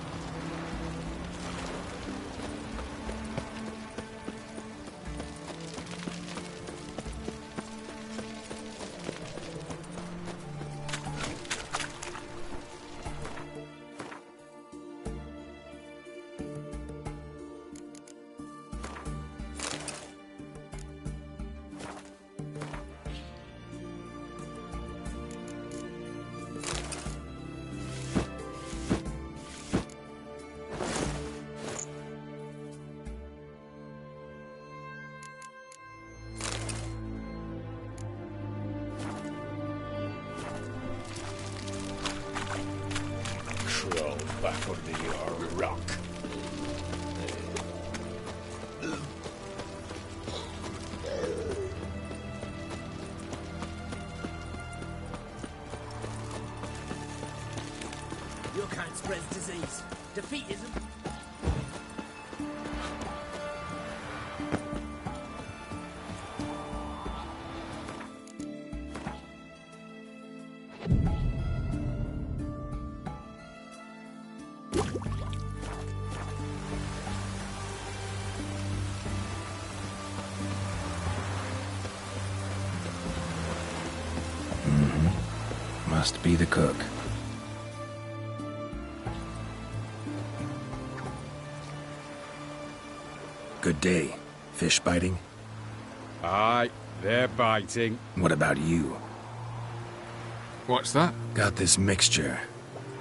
Back under your rock. spreads disease. Defeatism. Must be the cook. Good day. Fish biting? Aye, they're biting. What about you? What's that? Got this mixture.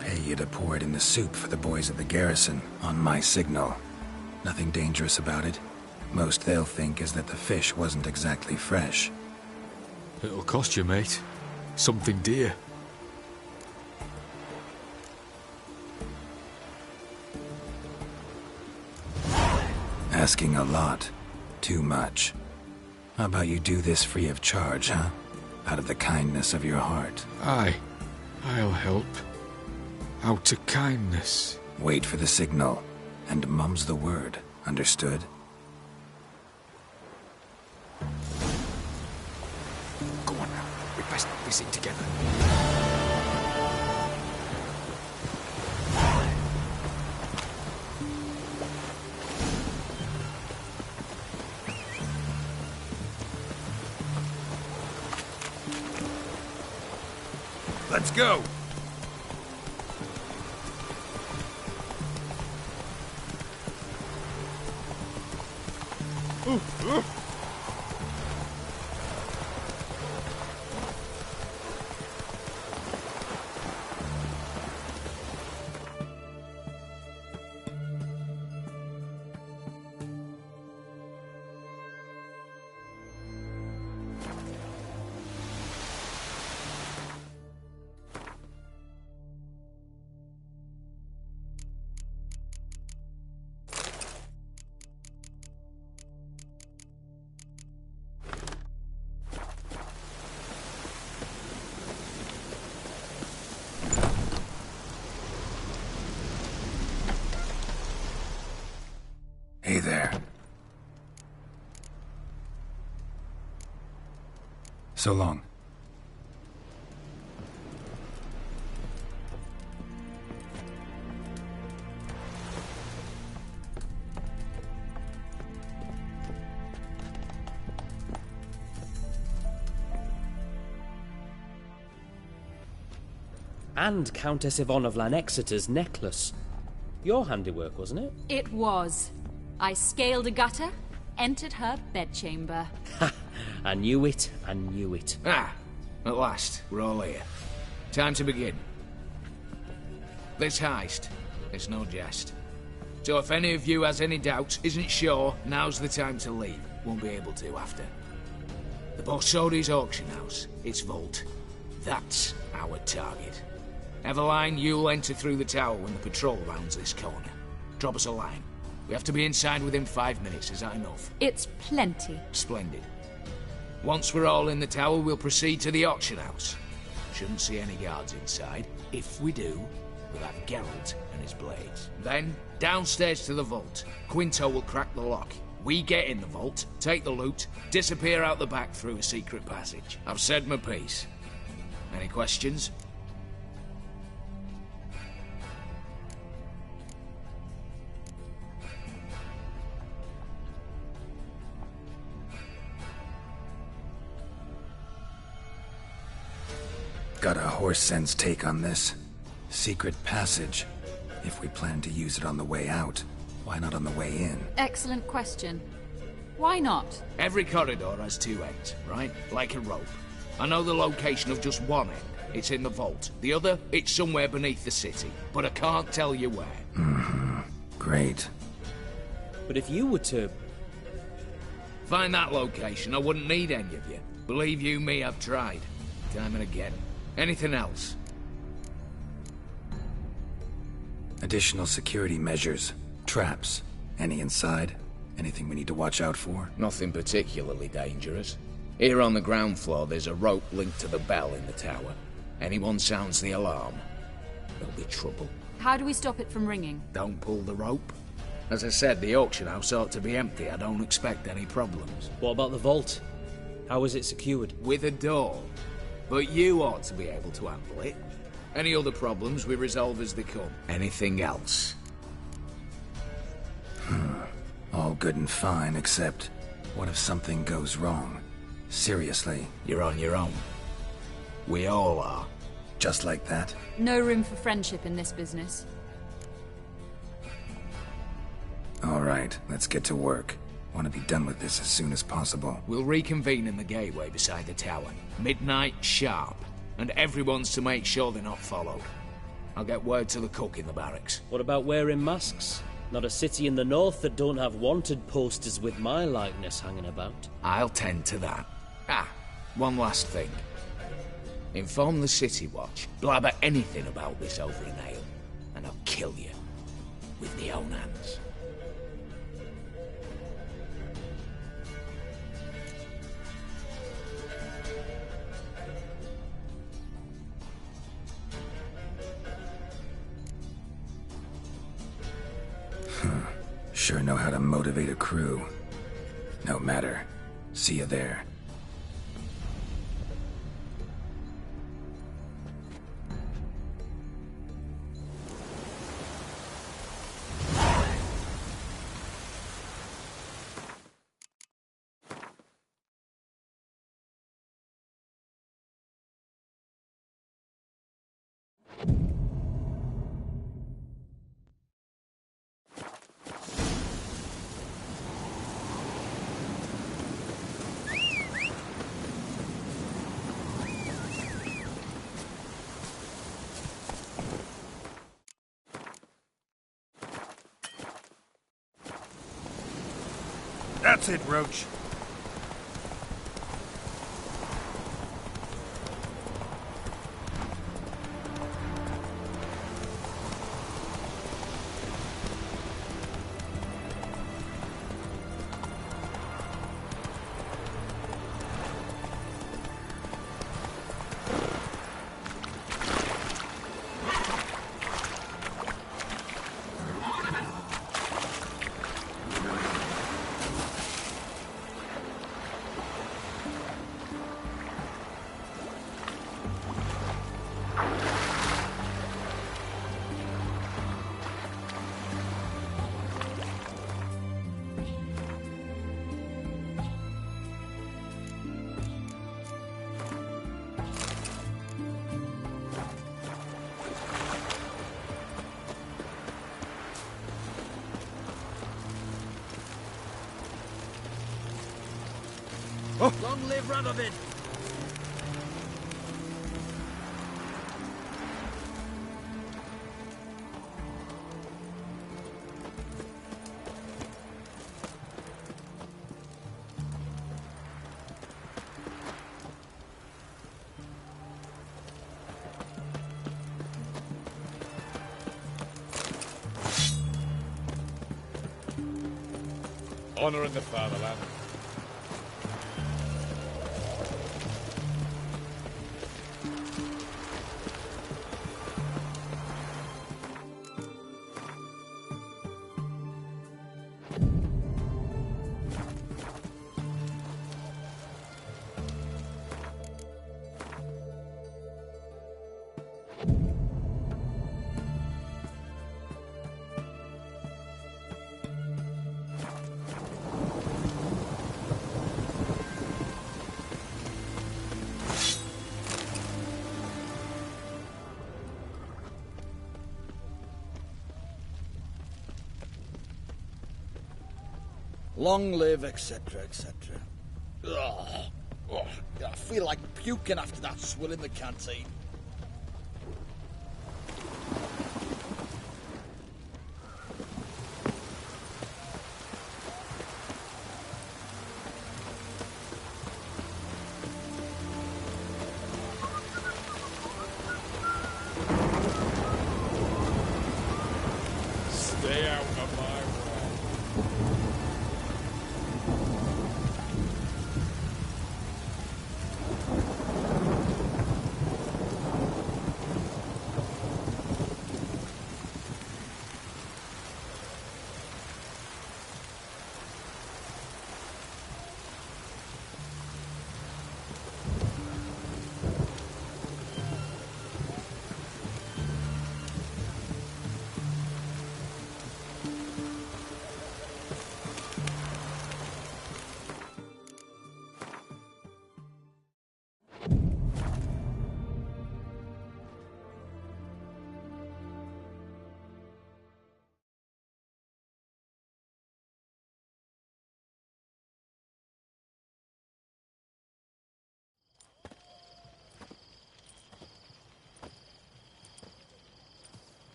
Pay you to pour it in the soup for the boys at the garrison, on my signal. Nothing dangerous about it. Most they'll think is that the fish wasn't exactly fresh. It'll cost you, mate. Something dear. Asking a lot. Too much. How about you do this free of charge, huh? Out of the kindness of your heart. Aye, I'll help. Out of kindness. Wait for the signal, and mum's the word. Understood? Go on now. We best knock this in together. Let's go! Hey there. So long. And Countess Yvonne of Lanexeter's necklace. Your handiwork, wasn't it? It was. I scaled a gutter, entered her bedchamber. Ha! I knew it, I knew it. Ah, at last, we're all here. Time to begin. This heist, it's no jest. So if any of you has any doubts, isn't sure, now's the time to leave. Won't be able to after. The Borsodi's auction house, its vault. That's our target. Eveline, you'll enter through the tower when the patrol rounds this corner. Drop us a line. We have to be inside within 5 minutes, is that enough? It's plenty. Splendid. Once we're all in the tower, we'll proceed to the auction house. Shouldn't see any guards inside. If we do, we'll have Geralt and his blades. Then, downstairs to the vault. Quinto will crack the lock. We get in the vault, take the loot, disappear out the back through a secret passage. I've said my piece. Any questions? Got a horse sense take on this. Secret passage. If we plan to use it on the way out, why not on the way in? Excellent question. Why not? Every corridor has two ends, right? Like a rope. I know the location of just one end. It's in the vault. The other, it's somewhere beneath the city. But I can't tell you where. Mm-hmm. Great. But if you were to... find that location, I wouldn't need any of you. Believe you me, I've tried. Time and again. Anything else? Additional security measures. Traps. Any inside? Anything we need to watch out for? Nothing particularly dangerous. Here on the ground floor, there's a rope linked to the bell in the tower. Anyone sounds the alarm, there'll be trouble. How do we stop it from ringing? Don't pull the rope. As I said, the auction house ought to be empty. I don't expect any problems. What about the vault? How is it secured? With a door. But you ought to be able to handle it. Any other problems we resolve as they come. Anything else? All good and fine, except what if something goes wrong? Seriously. You're on your own. We all are. Just like that? No room for friendship in this business. All right, let's get to work. Want to be done with this as soon as possible. We'll reconvene in the gateway beside the tower. Midnight sharp. And everyone's to make sure they're not followed. I'll get word to the cook in the barracks. What about wearing masks? Not a city in the north that don't have wanted posters with my likeness hanging about. I'll tend to that. One last thing. Inform the City Watch. Blabber anything about this over an ale, and I'll kill you. With my own hands. Sure know how to motivate a crew. No matter. See you there. That's it, Roach. Long live Radovid! Honor in the fatherland. Long live, etc., etc. I feel like puking after that swill in the canteen. Stay out of my way.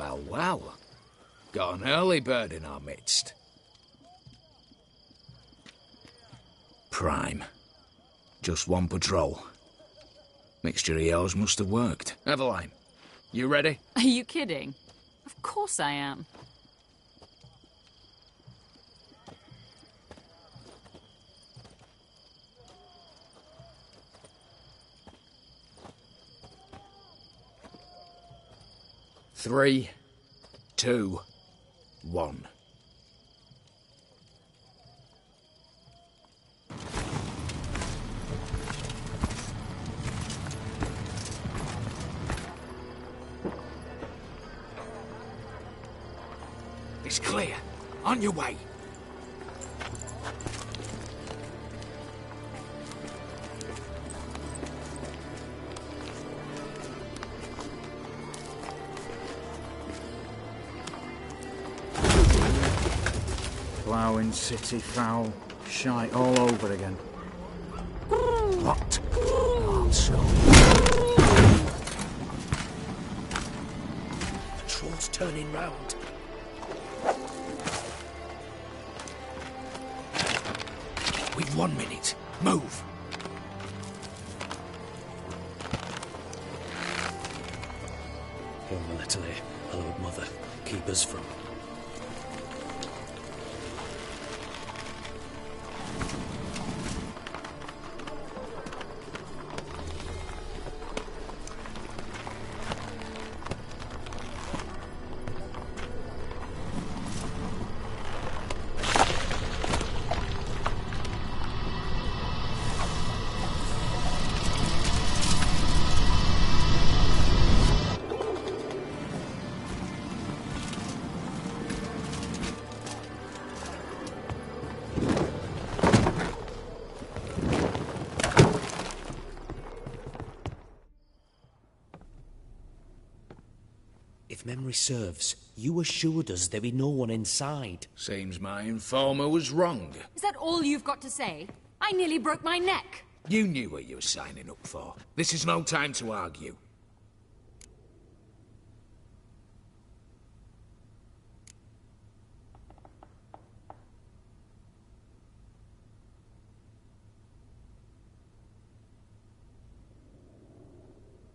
Well, well. Got an early bird in our midst. Prime. Just one patrol. Mixture of yours must have worked. Eveline, you ready? Are you kidding? Of course I am. Three, 2, 1. It's clear. On your way. Ploughing, city foul, shite all over again. What? Also. Patrol's turning round. We've 1 minute. Move. Oh, Melitele, hallowed mother, keep us from... If memory serves, you assured us there be no one inside. Seems my informer was wrong. Is that all you've got to say? I nearly broke my neck. You knew what you were signing up for. This is no time to argue.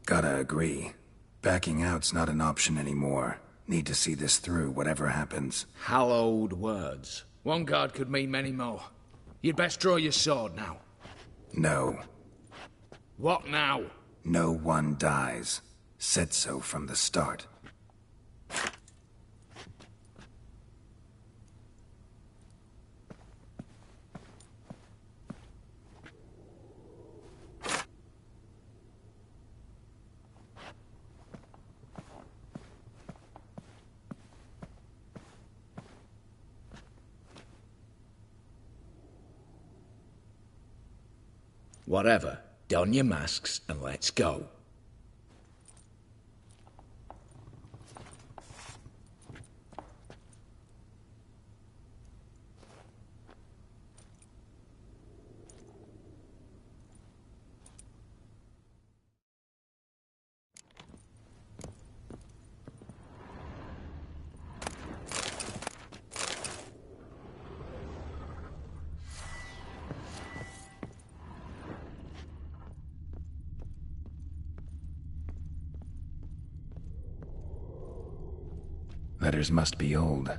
Gotta agree. Backing out's not an option anymore. Need to see this through, whatever happens. Hallowed words. One guard could mean many more. You'd best draw your sword now. No. What now? No one dies. Said so from the start. Whatever. Don your masks and let's go. Letters must be old.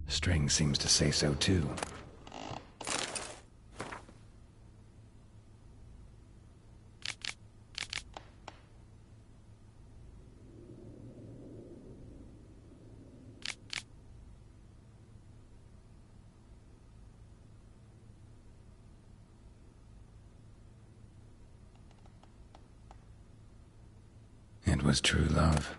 String seems to say so too. It was true love.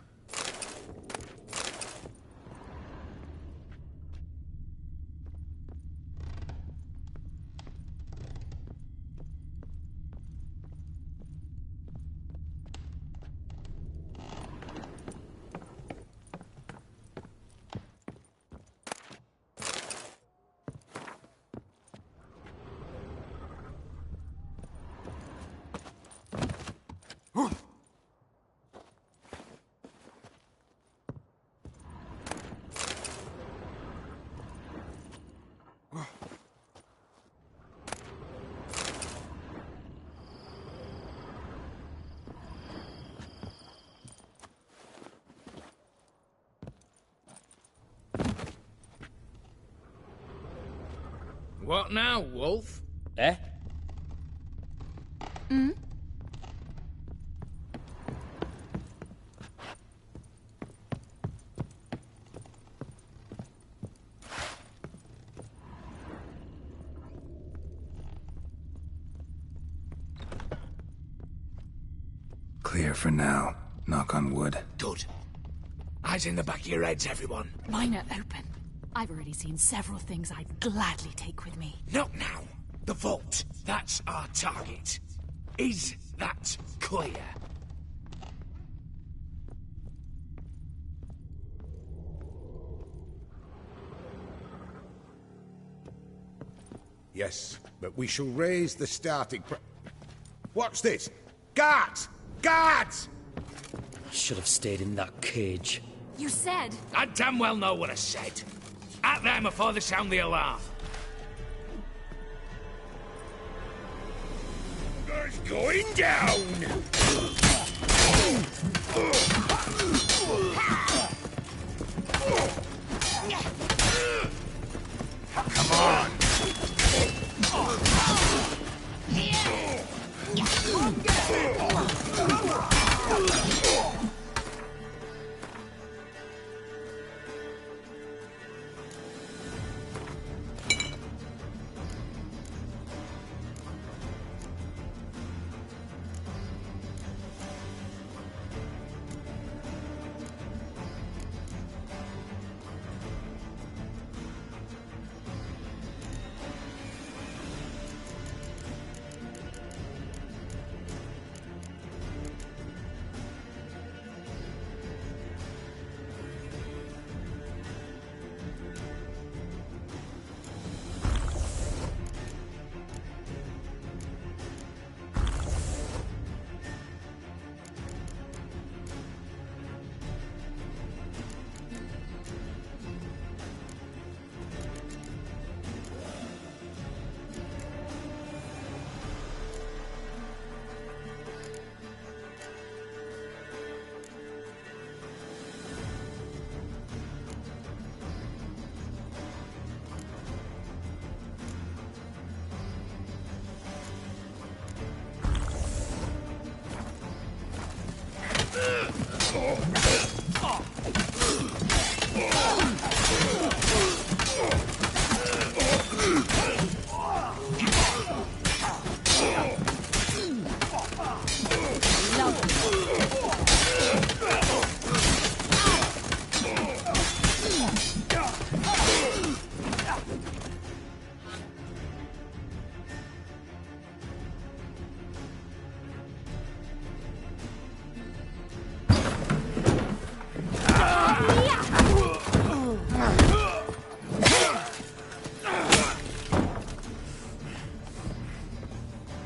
What now, Wolf? Eh? Clear for now. Knock on wood. Good. Eyes in the back of your heads, everyone. Mine are open. I've already seen several things I'd gladly take with me. Not now. The vault. That's our target. Is that clear? Yes, but we shall raise the starting What's this? Guards! Guards! I should have stayed in that cage. You said... I damn well know what I said. At them before they sound the alarm. It's going down! Come on!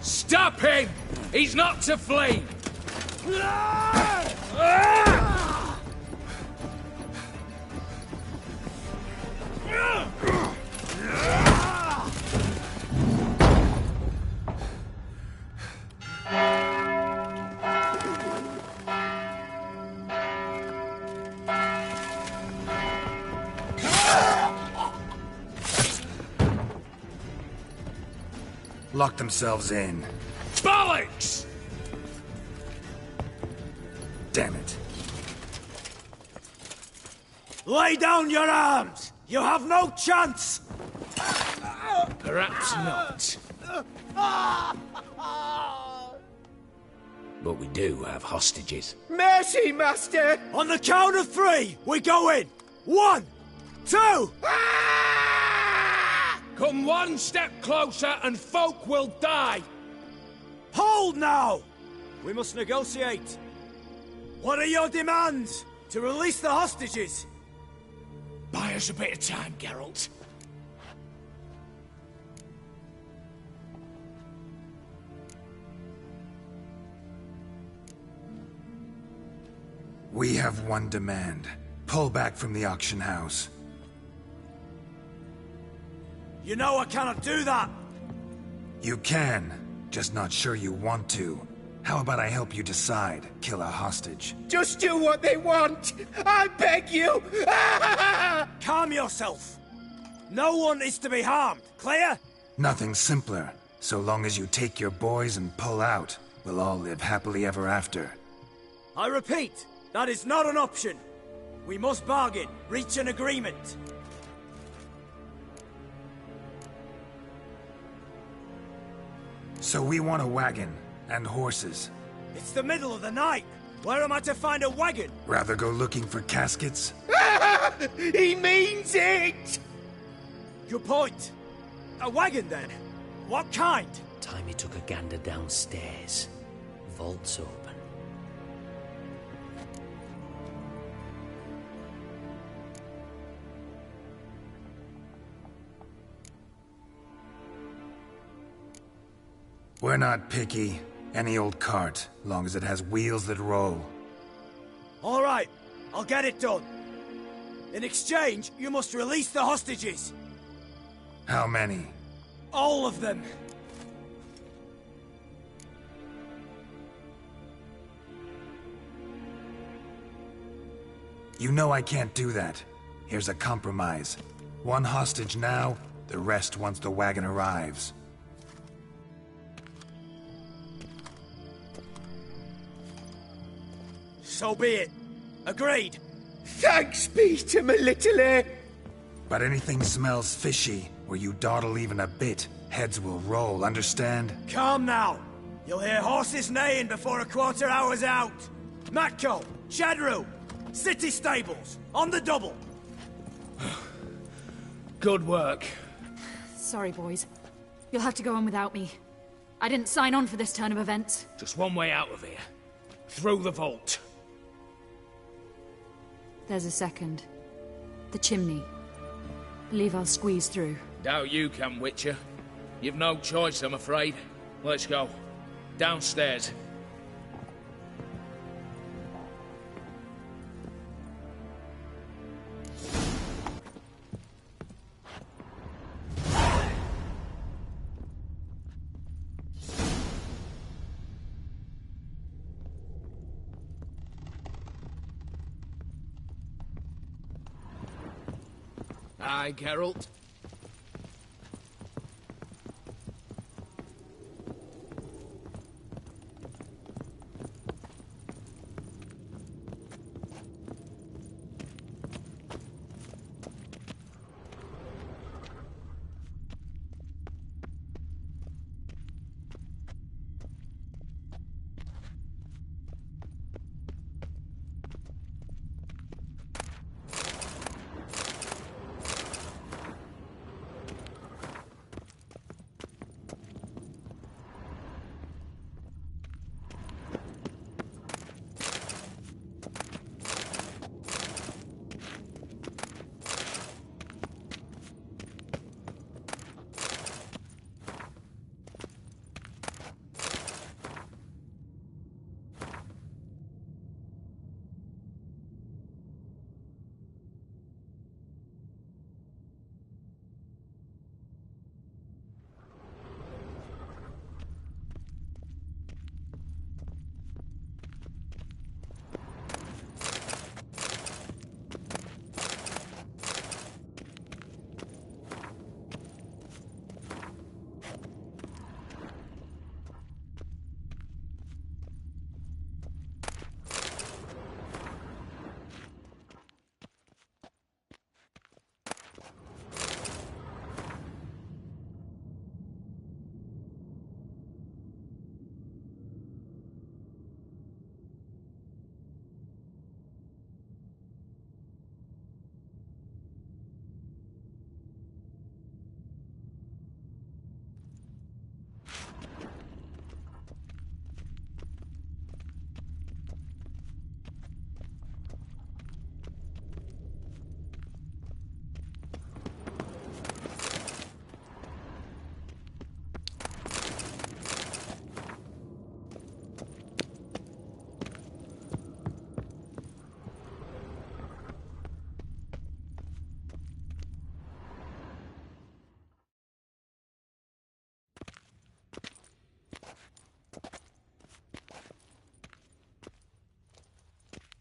Stop him! He's not to flee! Lock themselves in. Bollocks! Damn it. Lay down your arms! You have no chance! Perhaps not. But we do have hostages. Mercy, Master! On the count of 3, we go in! 1, 2... Come one step closer and folk will die! Hold now! We must negotiate. What are your demands? To release the hostages? Buy us a bit of time, Geralt. We have one demand. Pull back from the auction house. You know I cannot do that! You can, just not sure you want to. How about I help you decide? Kill a hostage. Just do what they want! I beg you! Calm yourself! No one is to be harmed, clear? Nothing simpler. So long as you take your boys and pull out, we'll all live happily ever after. I repeat, that is not an option. We must bargain, reach an agreement. So we want a wagon, and horses. It's the middle of the night. Where am I to find a wagon? Rather go looking for caskets? He means it! Good point. A wagon, then? What kind? Time he took a gander downstairs. Vault's open. We're not picky. Any old cart, long as it has wheels that roll. All right, I'll get it done. In exchange, you must release the hostages. How many? All of them. You know I can't do that. Here's a compromise. One hostage now, the rest once the wagon arrives. So be it. Agreed. Thanks be to my little But anything smells fishy, or you dawdle even a bit, heads will roll, understand? Calm now. You'll hear horses neighing before a quarter hour's out. Matco, Shadru, city stables, on the double. Good work. Sorry, boys. You'll have to go on without me. I didn't sign on for this turn of events. Just one way out of here. Through the vault. There's a second. The chimney. Believe I'll squeeze through. Doubt you can, Witcher. You've no choice, I'm afraid. Let's go. Downstairs. Aye, Geralt.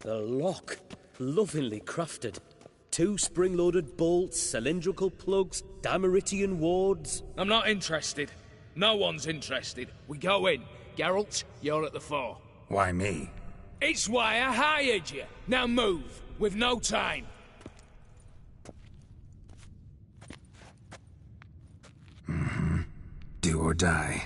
The lock. Lovingly crafted. 2 spring-loaded bolts, cylindrical plugs, Dimeritian wards. I'm not interested. No one's interested. We go in. Geralt, you're at the fore. Why me? It's why I hired you. Now move. We've no time. Mm-hmm. Do or die.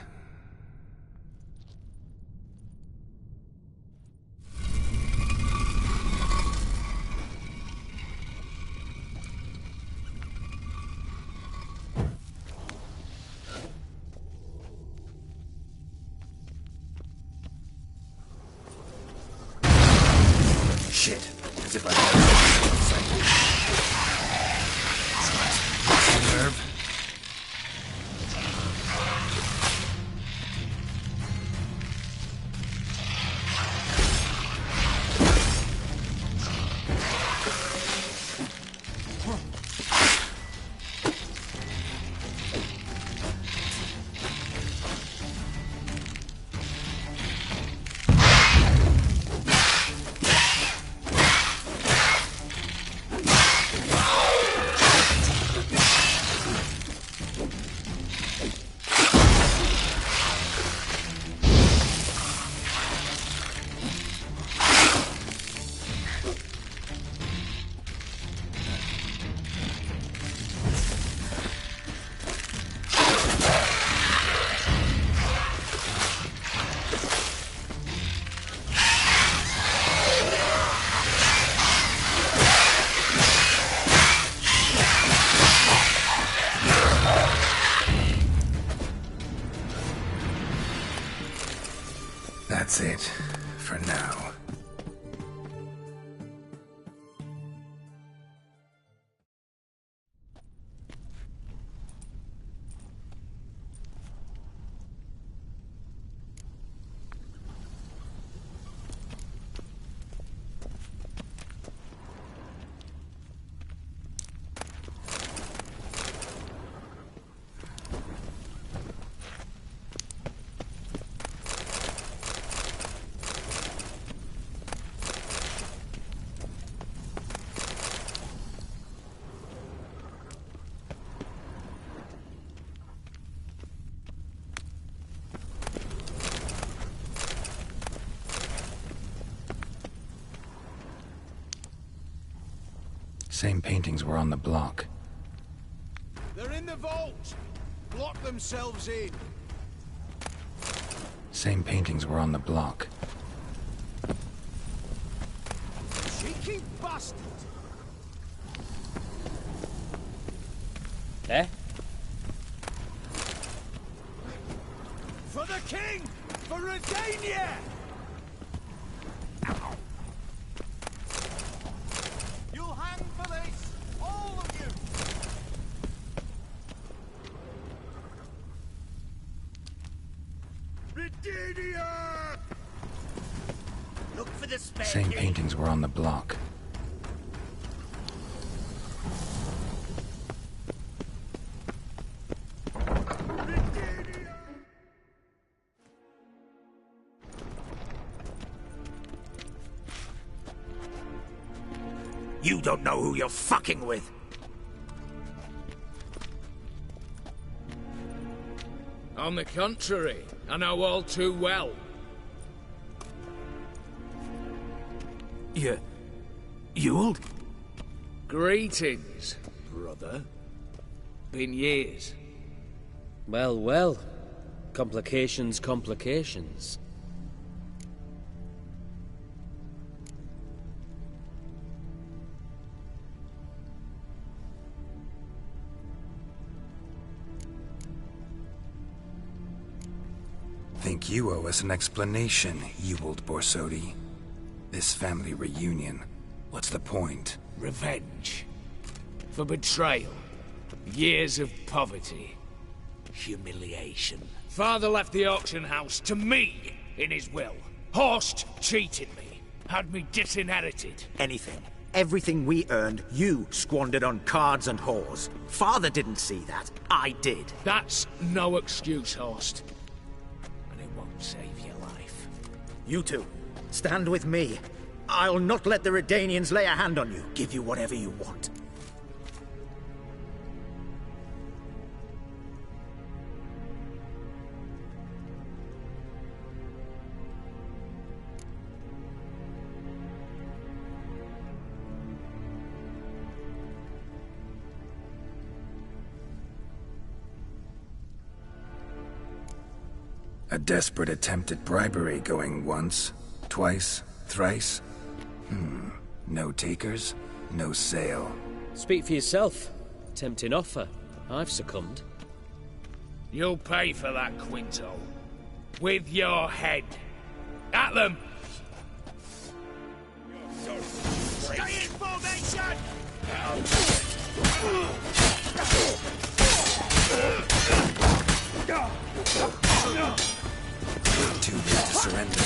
Shit. As if I had nerve. That's it, for now. Same paintings were on the block. They're in the vault! Lock themselves in! Same paintings were on the block. Cheeky bastard! Eh? For the king! For Redania! You'll hang for this! All of you! Redania! Look for the spare Same paintings were on the block. You don't know who you're fucking with. On the contrary, I know all too well. Ewald? Greetings, brother. Been years. Well, well. Complications, complications. Think you owe us an explanation, Ewald Borsodi. This family reunion. What's the point? Revenge. For betrayal. Years of poverty. Humiliation. Father left the auction house to me in his will. Horst cheated me. Had me disinherited. Anything. Everything we earned, you squandered on cards and whores. Father didn't see that. I did. That's no excuse, Horst. And it won't save your life. You two, stand with me. I'll not let the Redanians lay a hand on you. Give you whatever you want. A desperate attempt at bribery going once, twice, thrice? No takers, no sale. Speak for yourself. Tempting offer. I've succumbed. You'll pay for that, Quinto. With your head. At them! Stay in formation! Too big to surrender.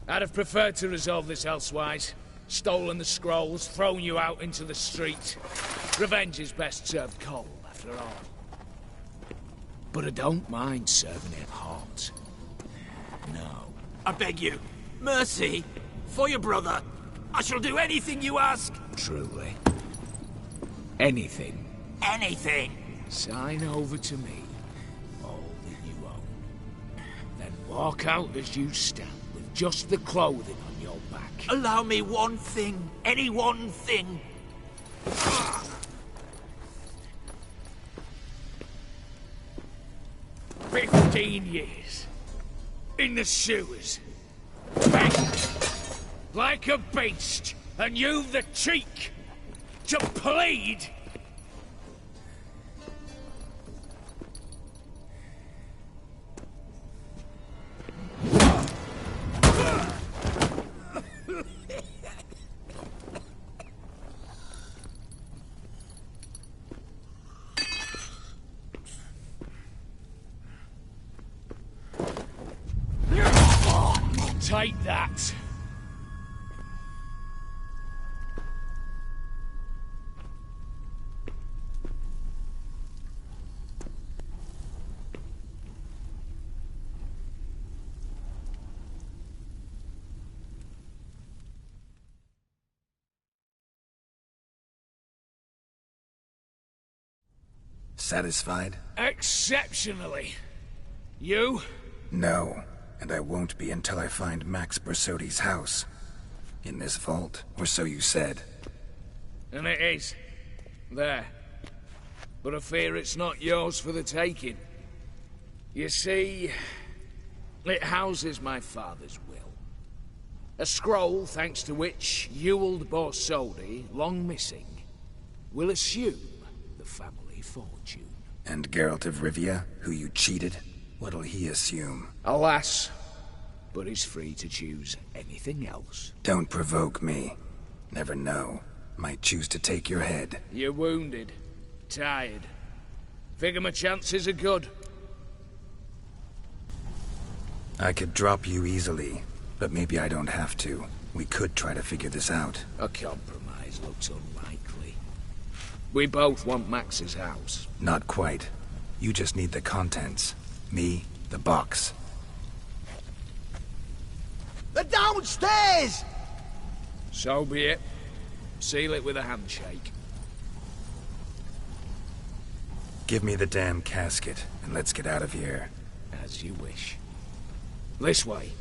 I'd have preferred to resolve this elsewise. Stolen the scrolls, thrown you out into the street. Revenge is best served cold, after all. But I don't mind serving it hot. No. I beg you, mercy, for your brother. I shall do anything you ask. Truly. Anything. Anything. Sign over to me all that you own. Then walk out as you stand with just the clothing on your back. Allow me one thing. Any one thing. 15 years. In the sewers. Begging. Like a beast. And you've the cheek to plead. Take that. Satisfied? Exceptionally. You? No, and I won't be until I find Max Bersodi's house. In this vault, or so you said. And it is. There. But I fear it's not yours for the taking. You see, it houses my father's will. A scroll thanks to which Ewald Borsodi, long missing, will assume the family fortune. And Geralt of Rivia, who you cheated? What'll he assume? Alas, but he's free to choose anything else. Don't provoke me. Never know. Might choose to take your head. You're wounded. Tired. Figure my chances are good. I could drop you easily, but maybe I don't have to. We could try to figure this out. A compromise looks unlikely. We both want Max's house. Not quite. You just need the contents. Me, the box. They're downstairs! So be it. Seal it with a handshake. Give me the damn casket, and let's get out of here. As you wish. This way.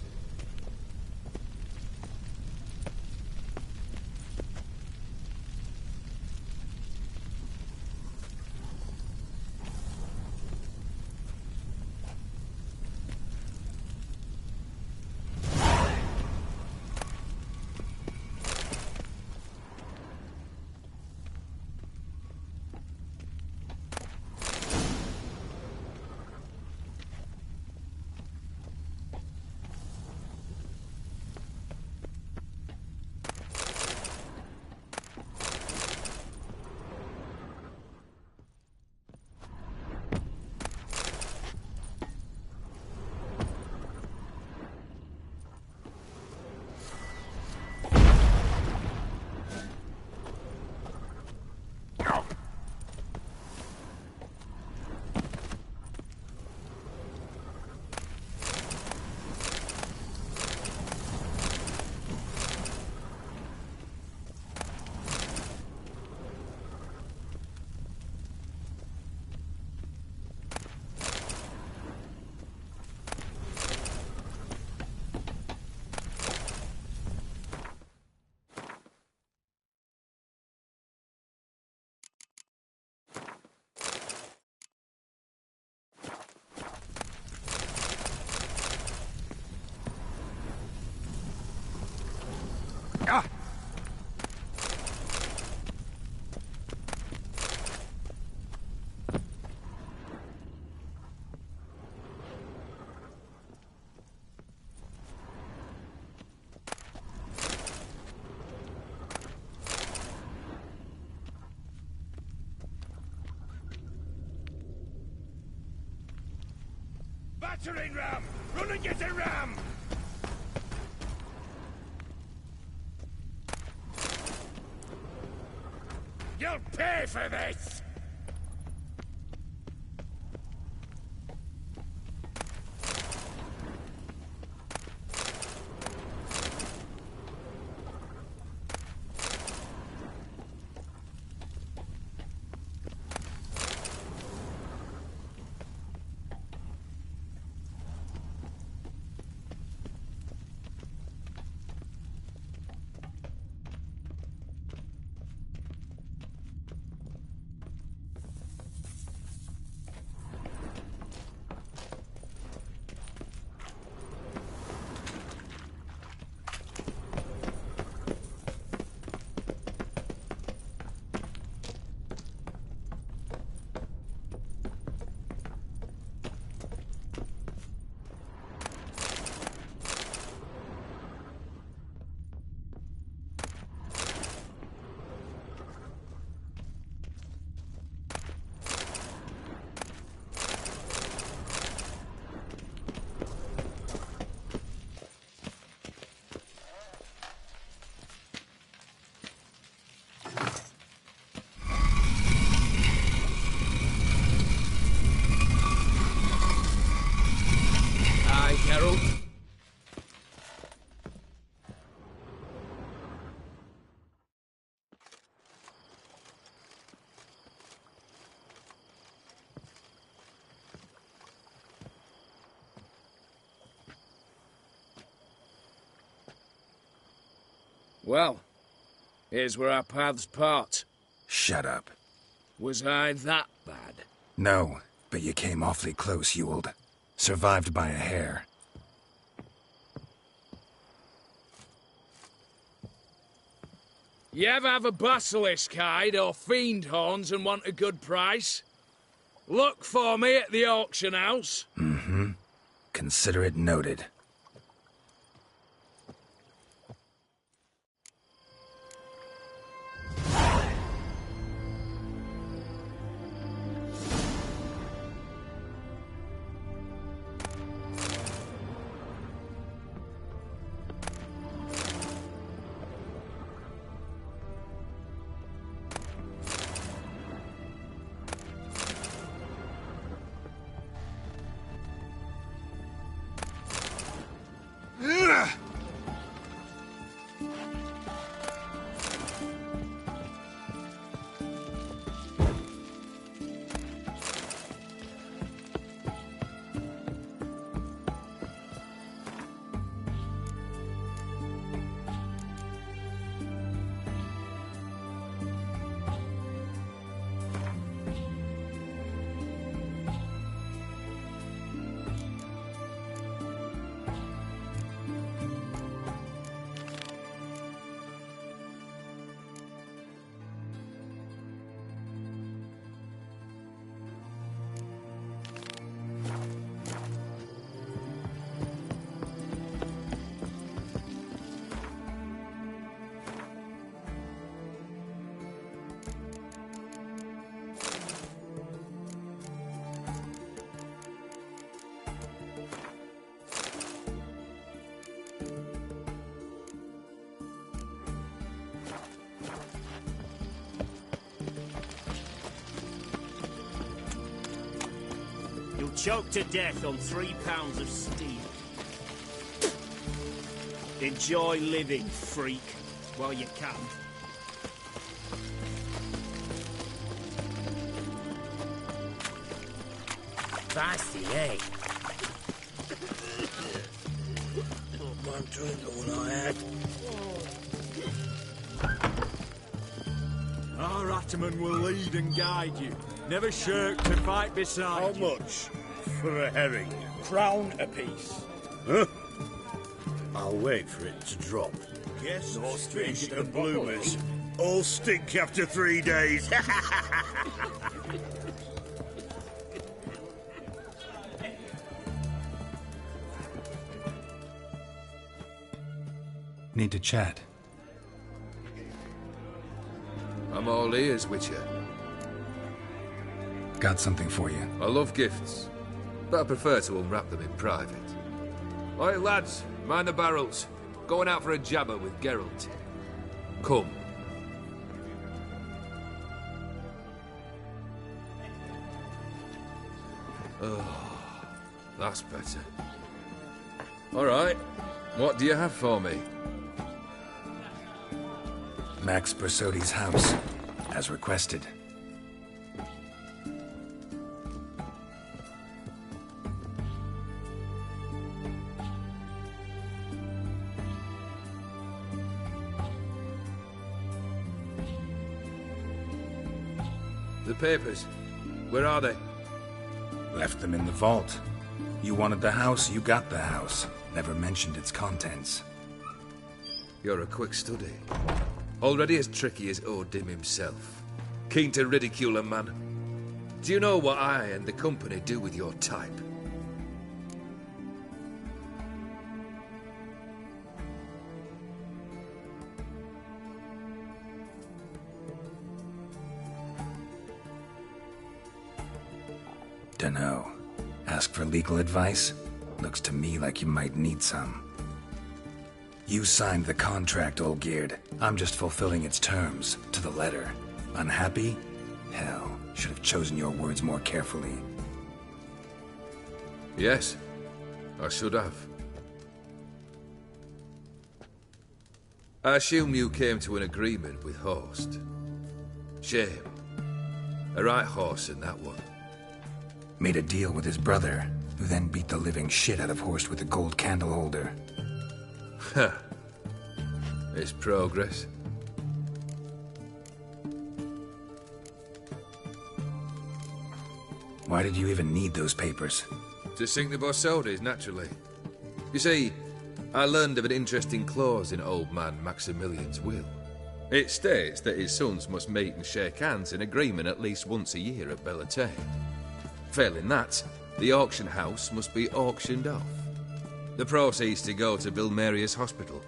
Battering ram! Run and get a ram! You'll pay for this! Well, here's where our paths part. Shut up. Was I that bad? No, but you came awfully close, Ewald. Survived by a hair. You ever have a basilisk hide or fiend horns and want a good price? Look for me at the auction house. Mm-hmm. Consider it noted. You'll choke to death on 3 pounds of steel. Enjoy living, freak, while you can. Feisty, eh? Not one drink of what I had. Our Ataman will lead and guide you. Never shirk to fight beside you. How much for a herring? Crown apiece. Huh? I'll wait for it to drop. Yes, fish and bloomers. All stink after 3 days. Need to chat. I'm all ears, Witcher. Got something for you. I love gifts, but I prefer to unwrap them in private. Oi, lads, mind the barrels. Going out for a jabber with Geralt. Come. Oh, that's better. All right, what do you have for me? Max Bersodi's house, as requested. The papers, where are they? Left them in the vault. You wanted the house, you got the house. Never mentioned its contents. You're a quick study. Already as tricky as Odin himself. Keen to ridicule a man. Do you know what I and the company do with your type? Dunno. Ask for legal advice? Looks to me like you might need some. You signed the contract, Olgierd. I'm just fulfilling its terms, to the letter. Unhappy? Hell, should have chosen your words more carefully. Yes, I should have. I assume you came to an agreement with Horst. Shame. A right horse in that one. Made a deal with his brother, who then beat the living shit out of Horst with a gold candle holder. Ha. It's progress. Why did you even need those papers? To sink the Borsodis, naturally. You see, I learned of an interesting clause in old man Maximilian's will. It states that his sons must meet and shake hands in agreement at least once a year at Bellatane. Failing that, the auction house must be auctioned off. The proceeds to go to Vilmeria's hospital.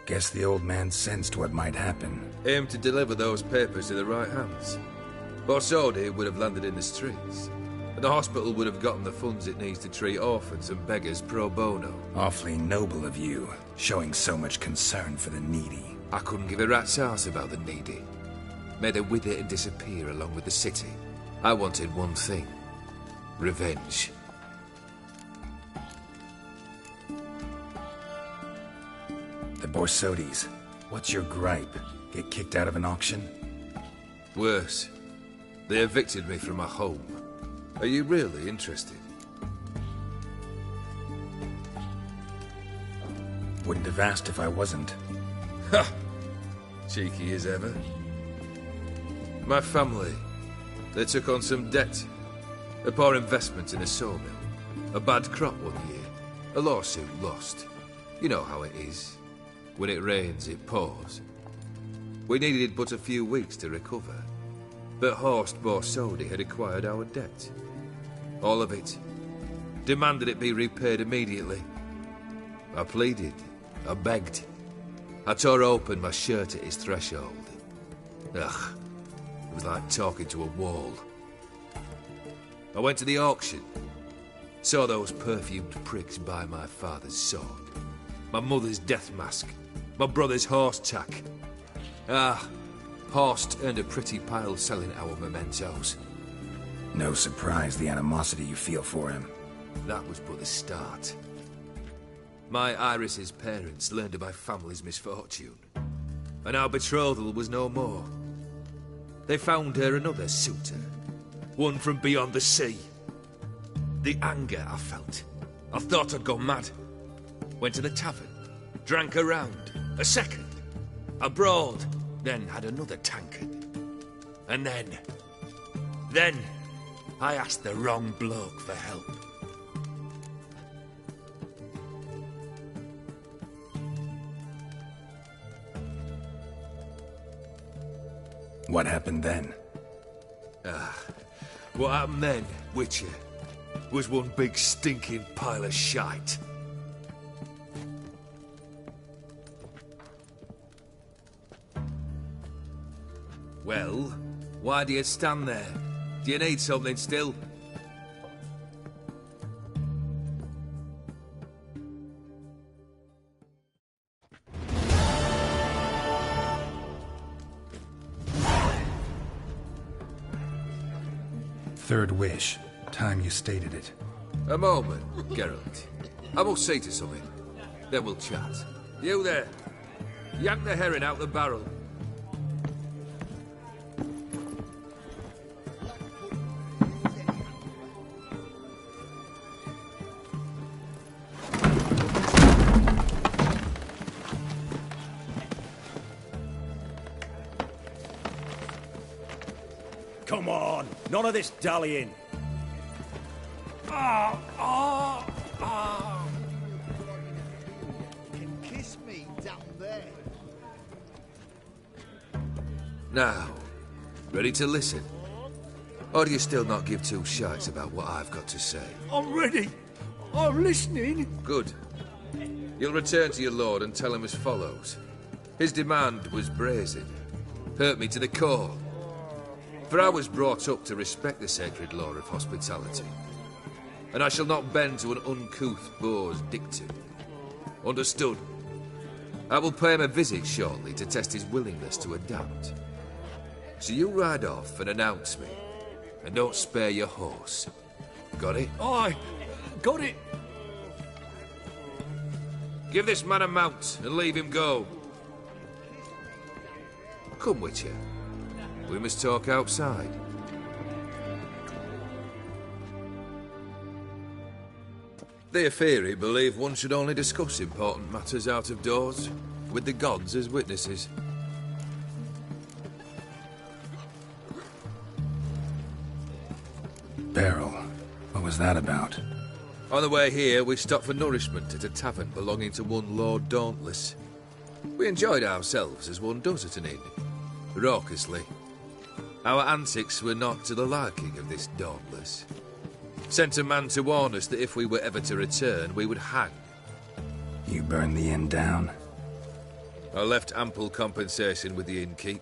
Guess the old man sensed what might happen. Aimed to deliver those papers to the right hands. Borsodi would have landed in the streets. And the hospital would have gotten the funds it needs to treat orphans and beggars pro bono. Awfully noble of you, showing so much concern for the needy. I couldn't give a rat's ass about the needy. Made her wither and disappear along with the city. I wanted one thing. Revenge. The Borsodis. What's your gripe? Get kicked out of an auction? Worse. They evicted me from my home. Are you really interested? Wouldn't have asked if I wasn't. Ha! Cheeky as ever. My family. They took on some debt. A poor investment in a sawmill. A bad crop one year. A lawsuit lost. You know how it is. When it rains, it pours. We needed but a few weeks to recover. But Horst Borsodi had acquired our debt. All of it. Demanded it be repaid immediately. I pleaded. I begged. I tore open my shirt at his threshold. Ugh. It was like talking to a wall. I went to the auction. Saw those perfumed pricks buy my father's sword. My mother's death mask. My brother's horse tack. Ah, Horst earned a pretty pile selling our mementos. No surprise the animosity you feel for him. That was but the start. My Iris's parents learned of my family's misfortune, and our betrothal was no more. They found her another suitor, one from beyond the sea. The anger I felt. I thought I'd gone mad. Went to the tavern, drank a round, a second, a brawled, then had another tankard. And then, I asked the wrong bloke for help. What happened then? What happened then, Witcher, was one big stinking pile of shite. Well, why do you stand there? Do you need something still? Third wish. Time you stated it. A moment, Geralt. I must say to something. Then we'll chat. You there. Yank the herring out the barrel. Come on, none of this dallying. Can kiss me down there. Now, ready to listen? Or do you still not give two shites about what I've got to say? I'm ready. I'm listening. Good. You'll return to your lord and tell him as follows. His demand was brazen. Hurt me to the core. For I was brought up to respect the sacred law of hospitality, and I shall not bend to an uncouth boor's dictum. Understood? I will pay him a visit shortly to test his willingness to adapt. So you ride off and announce me, and don't spare your horse. Got it? Aye, got it. Give this man a mount and leave him go. Come, Witcher. We must talk outside. The Aetheri believe one should only discuss important matters out of doors, with the gods as witnesses. Beryl, what was that about? On the way here, we stopped for nourishment at a tavern belonging to one Lord Dauntless. We enjoyed ourselves as one does at an inn, raucously. Our antics were not to the liking of this Dauntless. Sent a man to warn us that if we were ever to return, we would hang. You burned the inn down? I left ample compensation with the innkeep.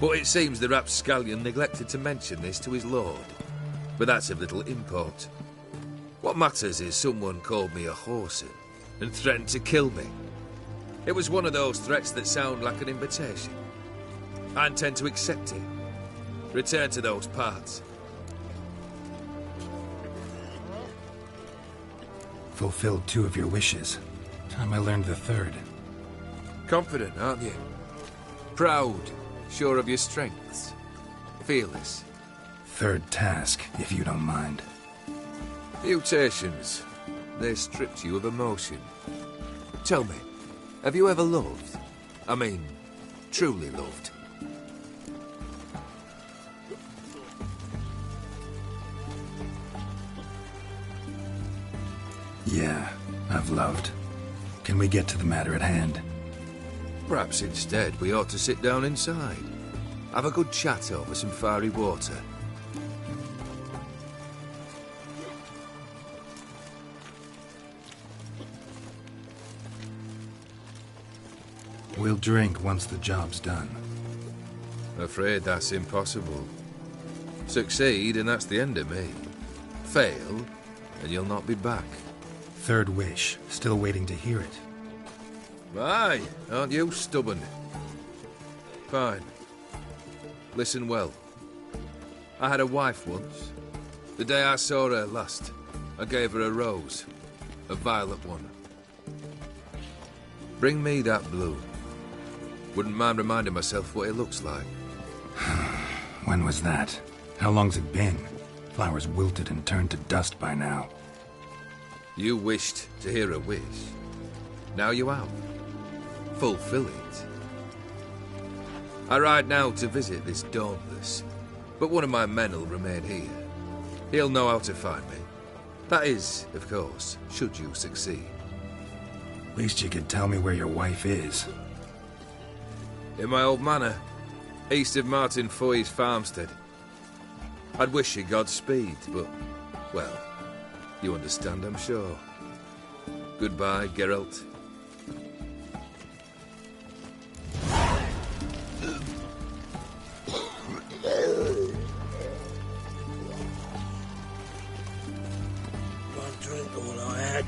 But it seems the rapscallion neglected to mention this to his lord. But that's of little import. What matters is someone called me a whoreson and threatened to kill me. It was one of those threats that sound like an invitation. I intend to accept it. Return to those parts. Fulfilled 2 of your wishes. Time I learned the 3rd. Confident, aren't you? Proud, sure of your strengths. Fearless. 3rd task, if you don't mind. Mutations. They stripped you of emotion. Tell me, have you ever loved? I mean, truly loved? Yeah, I've loved. Can we get to the matter at hand? Perhaps instead we ought to sit down inside. Have a good chat over some fiery water. We'll drink once the job's done. Afraid that's impossible. Succeed and that's the end of me. Fail and you'll not be back. 3rd wish. Still waiting to hear it. Aye, aren't you stubborn? Fine. Listen well. I had a wife once. The day I saw her last, I gave her a rose. A violet one. Bring me that blue. Wouldn't mind reminding myself what it looks like. When was that? How long's it been? Flowers wilted and turned to dust by now. You wished to hear a wish. Now you have. Fulfill it. I ride now to visit this Dauntless, but one of my men will remain here. He'll know how to find me. That is, of course, should you succeed. Least you could tell me where your wife is. In my old manor. east of Martin Foy's farmstead. I'd wish you Godspeed, but, well, you understand, I'm sure. Goodbye, Geralt. One drink all I had.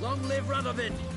Long live Radovid!